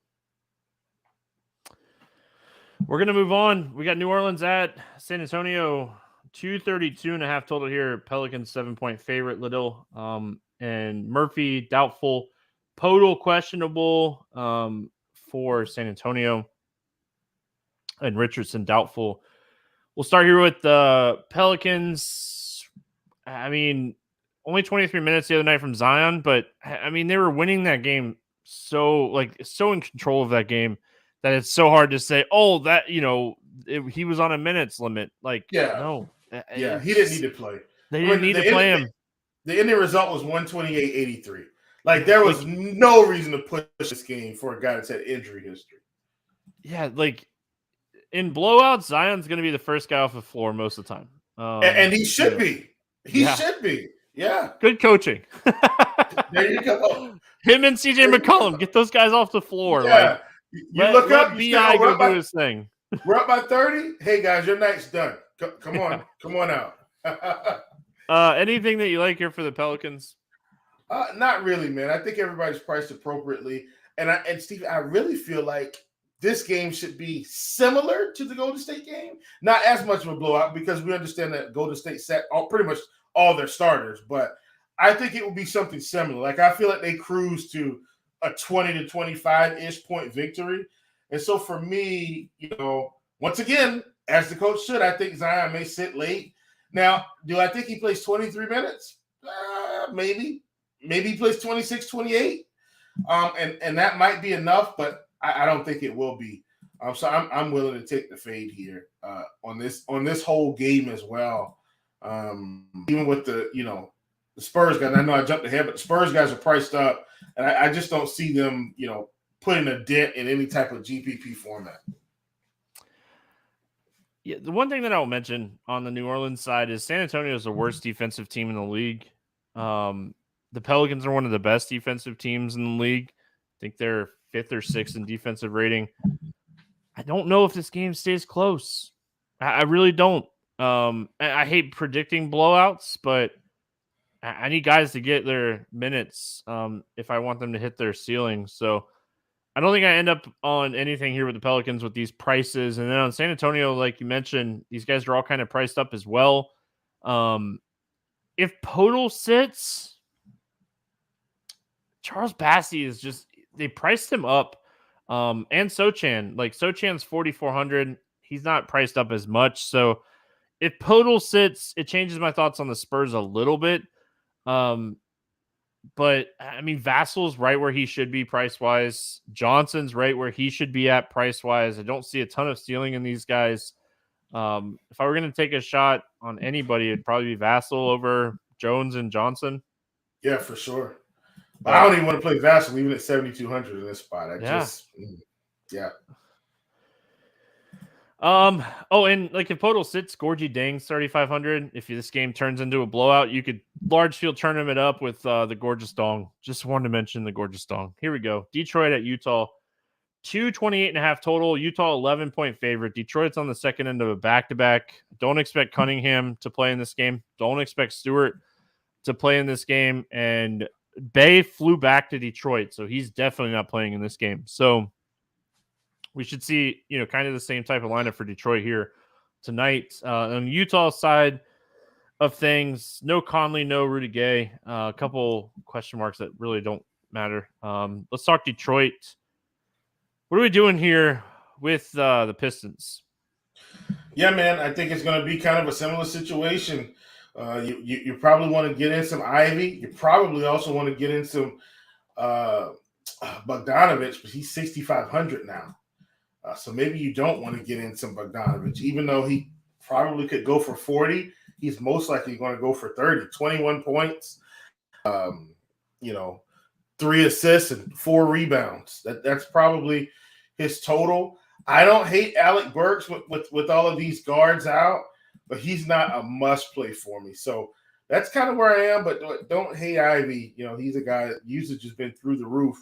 We're going to move on. We got New Orleans at San Antonio, 232.5 total here. Pelicans 7-point favorite, Little. And Murphy, doubtful. Podol, questionable for San Antonio. And Richardson, doubtful. We'll start here with the Pelicans. Only 23 minutes the other night from Zion, but they were winning that game so in control of that game that it's so hard to say, he was on a minutes limit. No. He didn't need to play. They didn't need to play him. The ending result was 128-83. Like, there was no reason to push this game for a guy that's had injury history. Yeah, in blowouts, Zion's going to be the first guy off the floor most of the time. And he should be. He should be. Yeah. Good coaching. There you go. Him and CJ McCollum, get those guys off the floor. Yeah. Look up. B.I. go do his thing. We're up by 30. Hey, guys, your night's done. Come on. Come on out. Anything that you like here for the Pelicans? Not really, man. I think everybody's priced appropriately. And Steve, I really feel like this game should be similar to the Golden State game. Not as much of a blowout because we understand that Golden State set pretty much all their starters. But I think it will be something similar. Like, I feel like they cruise to a 20 to 25-ish point victory. And so for me, once again, as the coach should, I think Zion may sit late. Now, do I think he plays 23 minutes? Maybe. Maybe he plays 26, 28. And that might be enough, but I don't think it will be. So I'm willing to take the fade here on this whole game as well. Even with the Spurs guys, I know I jumped ahead, but the Spurs guys are priced up, and I just don't see them putting a dent in any type of GPP format. Yeah, the one thing that I'll mention on the New Orleans side is San Antonio is the worst defensive team in the league. The Pelicans are one of the best defensive teams in the league. I think they're 5th or 6th in defensive rating. I don't know if this game stays close. I really don't. I hate predicting blowouts, but I need guys to get their minutes if I want them to hit their ceiling. So I don't think I end up on anything here with the Pelicans with these prices. And then on San Antonio, like you mentioned, these guys are all kind of priced up as well. If Podol sits, Charles Bassey is just, they priced him up. And Sochan, Sochan's 4,400. He's not priced up as much. So if Podol sits, it changes my thoughts on the Spurs a little bit. But Vassel's right where he should be price wise. Johnson's right where he should be at price wise. I don't see a ton of stealing in these guys. If I were going to take a shot on anybody, it'd probably be Vassell over Jones and Johnson. Yeah, for sure. I don't even want to play Vassell even at 7,200 in this spot. Yeah. And if Podol sits, Gorgie Dang's 3,500. If this game turns into a blowout, you could large field tournament up with the Gorgeous Dong. Just wanted to mention the Gorgeous Dong. Here we go. Detroit at Utah, 228.5 total. Utah 11-point favorite. Detroit's on the second end of a back-to-back. Don't expect Cunningham to play in this game. Don't expect Stewart to play in this game. And Bay flew back to Detroit, so he's definitely not playing in this game. So we should see, kind of the same type of lineup for Detroit here tonight. On the Utah side of things, no Conley, no Rudy Gay. A couple question marks that really don't matter. Let's talk Detroit. What are we doing here with the Pistons? Yeah, man, I think it's going to be kind of a similar situation. You probably want to get in some Ivy. You probably also want to get in some Bogdanovich, but he's 6,500 now. So maybe you don't want to get in some Bogdanovich, even though he probably could go for 40. He's most likely going to go for 30, 21 points, 3 assists and 4 rebounds. That's probably his total. I don't hate Alec Burks with all of these guards out, but he's not a must play for me. So that's kind of where I am, but don't hate Ivy. He's a guy that usage has been through the roof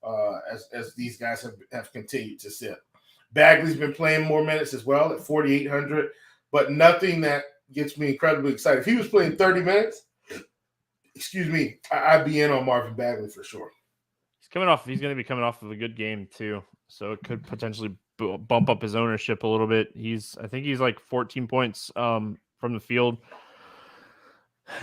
as these guys have continued to sit. Bagley's been playing more minutes as well at 4,800, but nothing that gets me incredibly excited. If he was playing 30 minutes, I'd be in on Marvin Bagley for sure. He's going to be coming off of a good game too, so it could potentially bump up his ownership a little bit. I think he's like 14 points from the field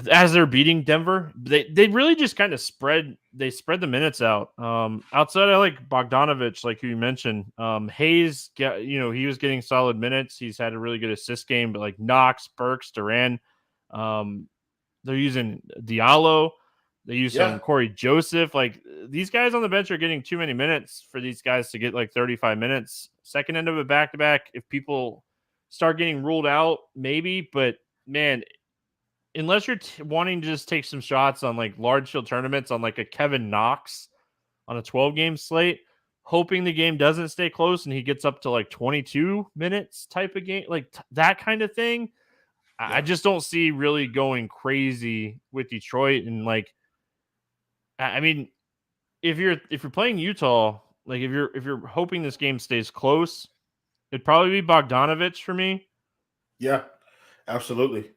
as they're beating Denver. They really just kind of spread the minutes out. Outside of like Bogdanovich, like you mentioned, Hayes, he was getting solid minutes. He's had a really good assist game, but like Knox, Burks, Duran, they're using Diallo. They use some Corey Joseph. Like these guys on the bench are getting too many minutes for these guys to get like 35 minutes. Second end of a back-to-back. If people start getting ruled out, maybe. But man, unless you're wanting to just take some shots on like large field tournaments on like a Kevin Knox on a 12-game slate, hoping the game doesn't stay close and he gets up to like 22 minutes type of game, like that kind of thing. I just don't see really going crazy with Detroit. And like, I mean, if you're playing Utah, like if you're hoping this game stays close, it'd probably be Bogdanovich for me. Yeah, absolutely.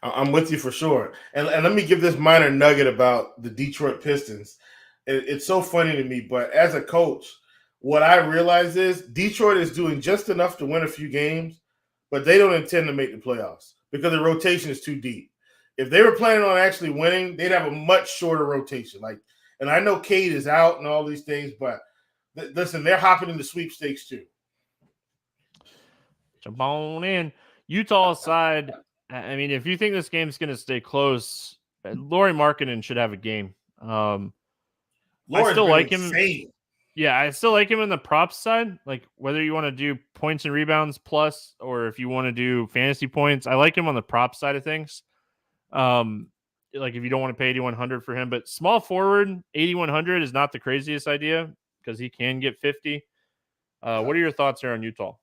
I'm with you for sure. And let me give this minor nugget about the Detroit Pistons. It's so funny to me, but as a coach, what I realize is Detroit is doing just enough to win a few games, but they don't intend to make the playoffs because the rotation is too deep. If they were planning on actually winning, they'd have a much shorter rotation. And I know Cade is out and all these things, but listen, they're hopping into sweepstakes too. Jump on in. Utah side, I mean, if you think this game's going to stay close, Lauri Markkanen should have a game. I still like him. Insane. Yeah, I still like him in the props side. Like whether you want to do points and rebounds plus, or if you want to do fantasy points, I like him on the prop side of things. Like if you don't want to pay 8,100 for him, but small forward 8,100 is not the craziest idea because he can get 50. What are your thoughts here on Utah?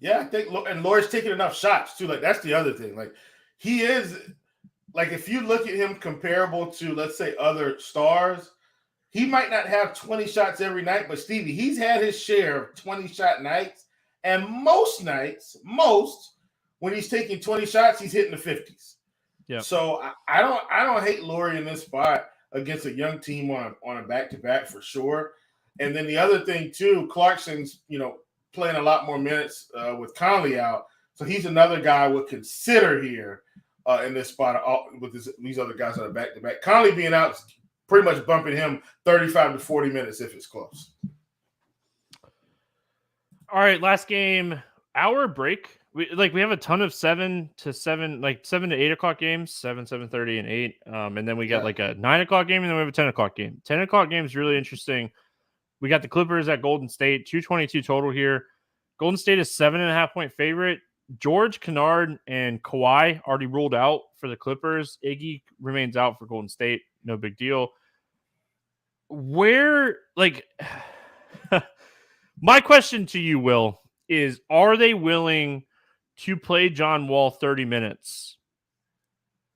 Yeah, I think, and Lauri's taking enough shots too. Like that's the other thing. Like he is, like if you look at him comparable to let's say other stars, he might not have 20 shots every night, but Stevie, he's had his share of 20 shot nights, and most nights, when he's taking 20 shots, he's hitting the 50s. Yeah. So I don't hate Lauri in this spot against a young team on a back-to-back for sure. And then the other thing too, Clarkson's playing a lot more minutes with Conley out, so he's another guy I would consider here in this spot with these other guys on a back-to-back. Conley being out is pretty much bumping him 35 to 40 minutes if it's close. All right, last game, hour break. We have a ton of 7 to 8 o'clock games, 7, 7:30, and 8. And then we got like a 9 o'clock game, and then we have a 10 o'clock game. 10 o'clock game is really interesting. We got the Clippers at Golden State, 222 total here. Golden State is 7.5-point favorite. George, Kennard, and Kawhi already ruled out for the Clippers. Iggy remains out for Golden State. No big deal. My question to you, Will, is are they willing to play John Wall 30 minutes?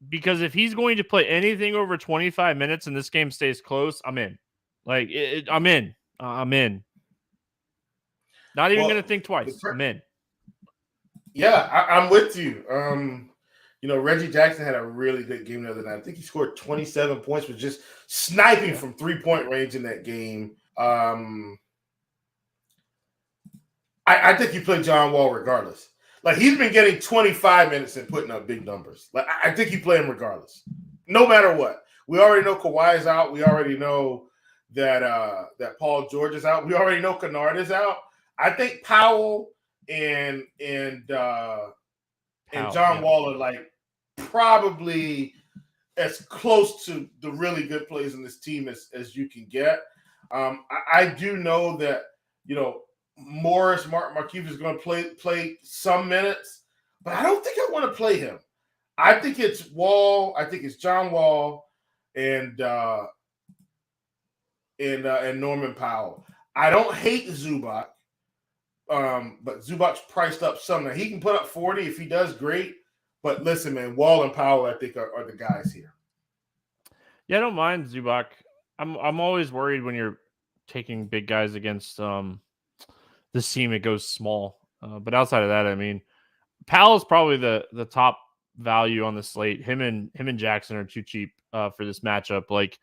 Because if he's going to play anything over 25 minutes and this game stays close, I'm in. I'm in. I'm in. Not even going to think twice. I'm in. Yeah, I'm with you. Reggie Jackson had a really good game the other night. I think he scored 27 points, was just sniping from 3-point range in that game. I think you play John Wall regardless. Like, he's been getting 25 minutes and putting up big numbers. Like, I think you play him regardless, no matter what. We already know Kawhi is out. We already know that Paul George is out. We already know Kennard is out. I think Powell and John Wall are like probably as close to the really good plays in this team as you can get. I do know that Markieff is going to play some minutes, but I don't think I want to play him. I think it's Wall. I think it's John Wall and Norman Powell. I don't hate Zubac, but Zubac's priced up some. Now, he can put up 40 if he does, great. But listen, man, Wall and Powell, I think, are the guys here. Yeah, I don't mind Zubac. I'm always worried when you're taking big guys against this team. It goes small, but outside of that, I mean, Powell's probably the top value on the slate. Him and Jackson are too cheap for this matchup. Like,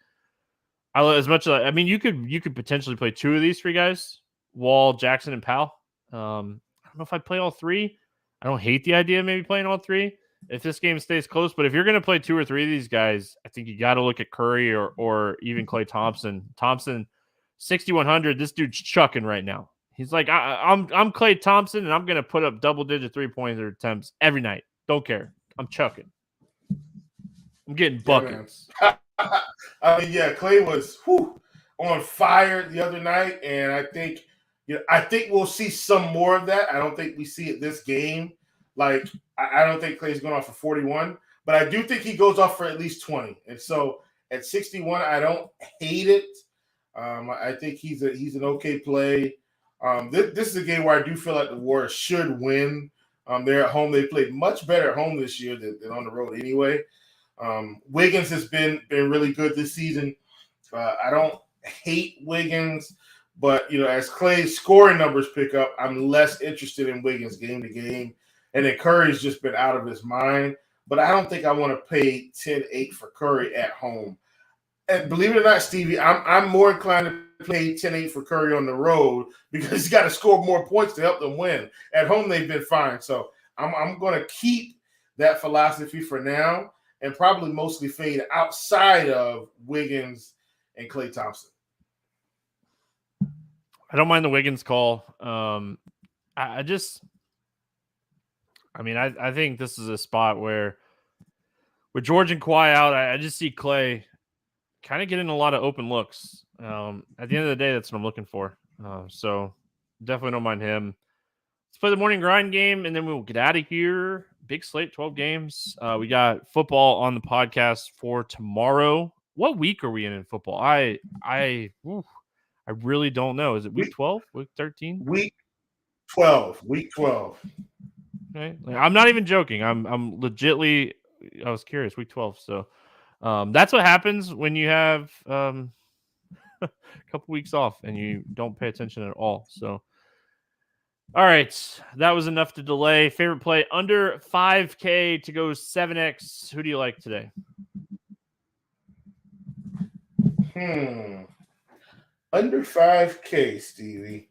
you could potentially play two of these three guys: Wall, Jackson, and Powell. I don't know if I'd play all three. I don't hate the idea of maybe playing all three if this game stays close. But if you're going to play two or three of these guys, I think you got to look at Curry or even Klay Thompson. Thompson, 6,100. This dude's chucking right now. He's like, I'm Klay Thompson, and I'm going to put up double-digit three-pointer attempts every night. Don't care. I'm chucking. I'm getting buckets. Yeah, I mean, yeah, Klay was on fire the other night, and I think we'll see some more of that. I don't think we see it this game. Like, I don't think Klay's going off for 41, but I do think he goes off for at least 20. And so at 61, I don't hate it. I think he's an okay play. This is a game where I do feel like the Warriors should win. They're at home. They played much better at home this year than on the road anyway. Wiggins has been really good this season. I don't hate Wiggins, but as Klay's scoring numbers pick up, I'm less interested in Wiggins game to game. And then Curry's just been out of his mind. But I don't think I want to pay 10-8 for Curry at home. And believe it or not, Stevie, I'm more inclined to play 10-8 for Curry on the road because he's got to score more points to help them win. At home, they've been fine. So I'm going to keep that philosophy for now and probably mostly fade outside of Wiggins and Klay Thompson. I don't mind the Wiggins call. I think this is a spot where with George and Kawhi out, I just see Klay kind of getting a lot of open looks. At the end of the day, that's what I'm looking for. So definitely don't mind him. Let's play the morning grind game, and then we'll get out of here. Big slate, 12 games. We got football on the podcast for tomorrow. What week are we in football? I really don't know. Is it week 12? Week 13? Week 12. Week 12. Okay. I'm not even joking. I'm legitly. I was curious. Week 12. So that's what happens when you have a couple weeks off and you don't pay attention at all. So, all right, that was enough to delay. Favorite play under 5K to go 7X. Who do you like today? Under 5K, Stevie.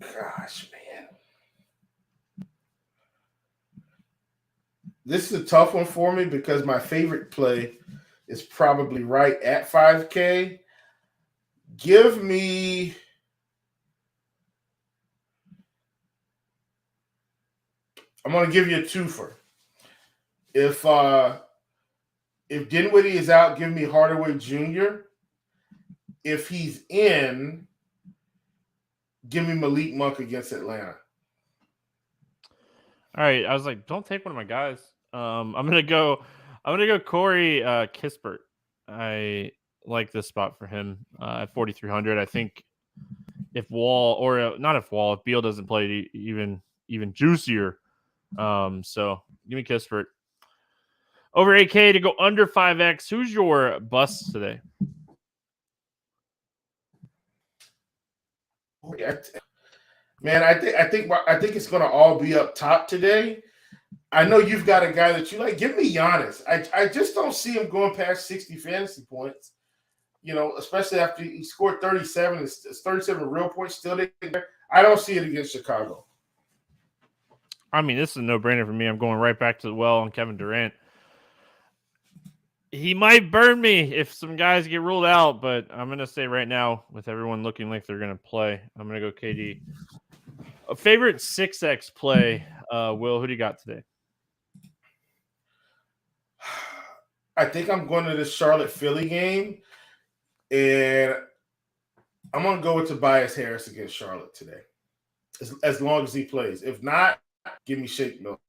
Gosh, man. This is a tough one for me because my favorite play is probably right at 5K. Give me I'm going to give you a twofer. If Dinwiddie is out, give me Hardaway Jr. If he's in, give me Malik Monk against Atlanta. All right, I was like, don't take one of my guys. I'm gonna go Corey Kispert. I like this spot for him at 4,300. I think if Beal doesn't play, even juicier. So give me Kispert. Over 8K to go under 5X. Who's your bust today? Man, I think it's going to all be up top today. I know you've got a guy that you like. Give me Giannis. I just don't see him going past 60 fantasy points. Especially after he scored 37. It's 37 real points still there. I don't see it against Chicago. I mean, this is a no-brainer for me. I'm going right back to the well on Kevin Durant. He might burn me if some guys get ruled out, but I'm going to say right now, with everyone looking like they're going to play, I'm going to go KD. A favorite 6X play, Will, who do you got today? I think I'm going to this Charlotte-Philly game, and I'm going to go with Tobias Harris against Charlotte today, as long as he plays. If not, give me Shake Milton.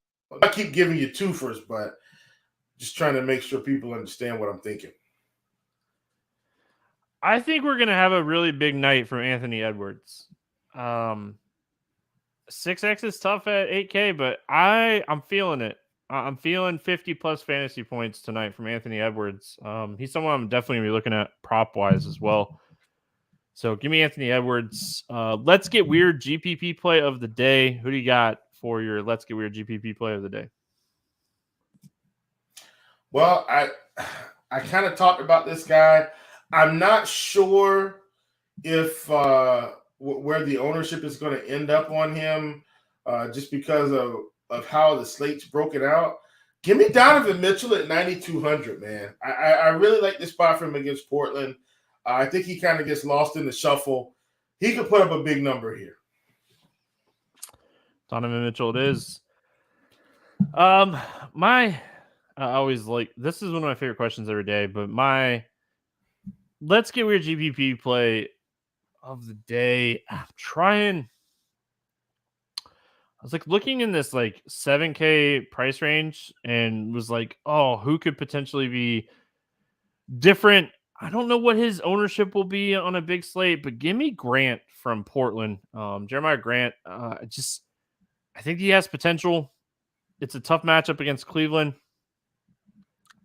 I keep giving you twofers, but just trying to make sure people understand what I'm thinking. I think we're going to have a really big night from Anthony Edwards. 6X is tough at 8K, but I'm feeling it. I'm feeling 50-plus fantasy points tonight from Anthony Edwards. He's someone I'm definitely going to be looking at prop-wise as well. So give me Anthony Edwards. Let's Get Weird GPP play of the day. Who do you got for your Let's Get Weird GPP play of the day? Well, I kind of talked about this guy. I'm not sure if where the ownership is going to end up on him just because of how the slate's broken out. Give me Donovan Mitchell at 9,200, man. I really like this spot for him against Portland. I think he kind of gets lost in the shuffle. He could put up a big number here. Donovan Mitchell it is. I always this is one of my favorite questions every day, but my Let's Get Weird GPP play of the day. I'm trying. I was looking in this 7K price range and was who could potentially be different? I don't know what his ownership will be on a big slate, but give me Grant from Portland. Jeremiah Grant. I think he has potential. It's a tough matchup against Cleveland.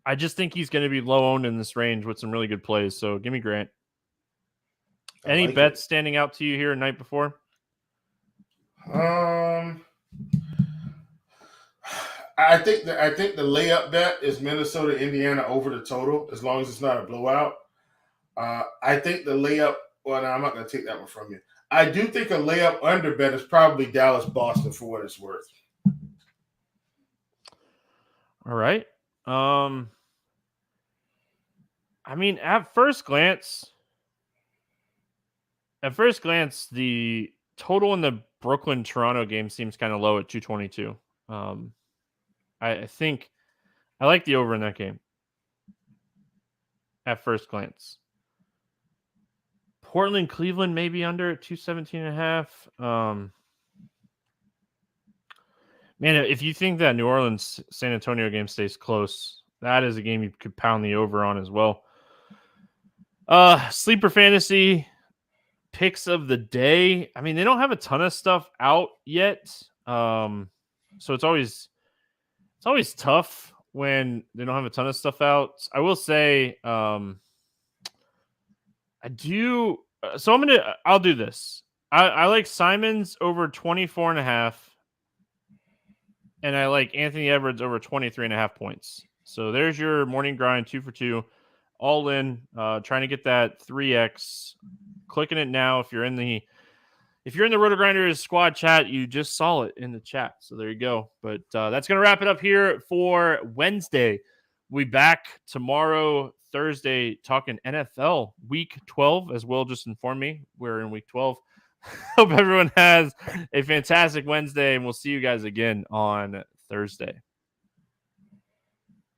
I just think he's going to be low owned in this range with some really good plays. So give me Grant. Any bets standing out to you here night before? I think the layup bet is Minnesota, Indiana over the total, as long as it's not a blowout. I think the layup. Well, no, I'm not going to take that one from you. I do think a layup under bet is probably Dallas, Boston for what it's worth. All right. I mean, at first glance, the total in the Brooklyn-Toronto game seems kind of low at 222. I think I like the over in that game at first glance. Portland, Cleveland, maybe under at 217.5. Man, if you think that New Orleans, San Antonio game stays close, that is a game you could pound the over on as well. Sleeper fantasy picks of the day. I mean, they don't have a ton of stuff out yet. So it's always tough when they don't have a ton of stuff out. I will say, I do. So I'll do this. I like Simons over 24.5. And I like Anthony Edwards over 23.5 points. So there's your morning grind, 2 for 2, all in. Trying to get that 3X. Clicking it now. If you're in the RotoGrinders squad chat, you just saw it in the chat. So there you go. But that's gonna wrap it up here for Wednesday. We'll be back tomorrow, Thursday, talking NFL Week 12. As Will just informed me, we're in Week 12. Hope everyone has a fantastic Wednesday, and we'll see you guys again on Thursday.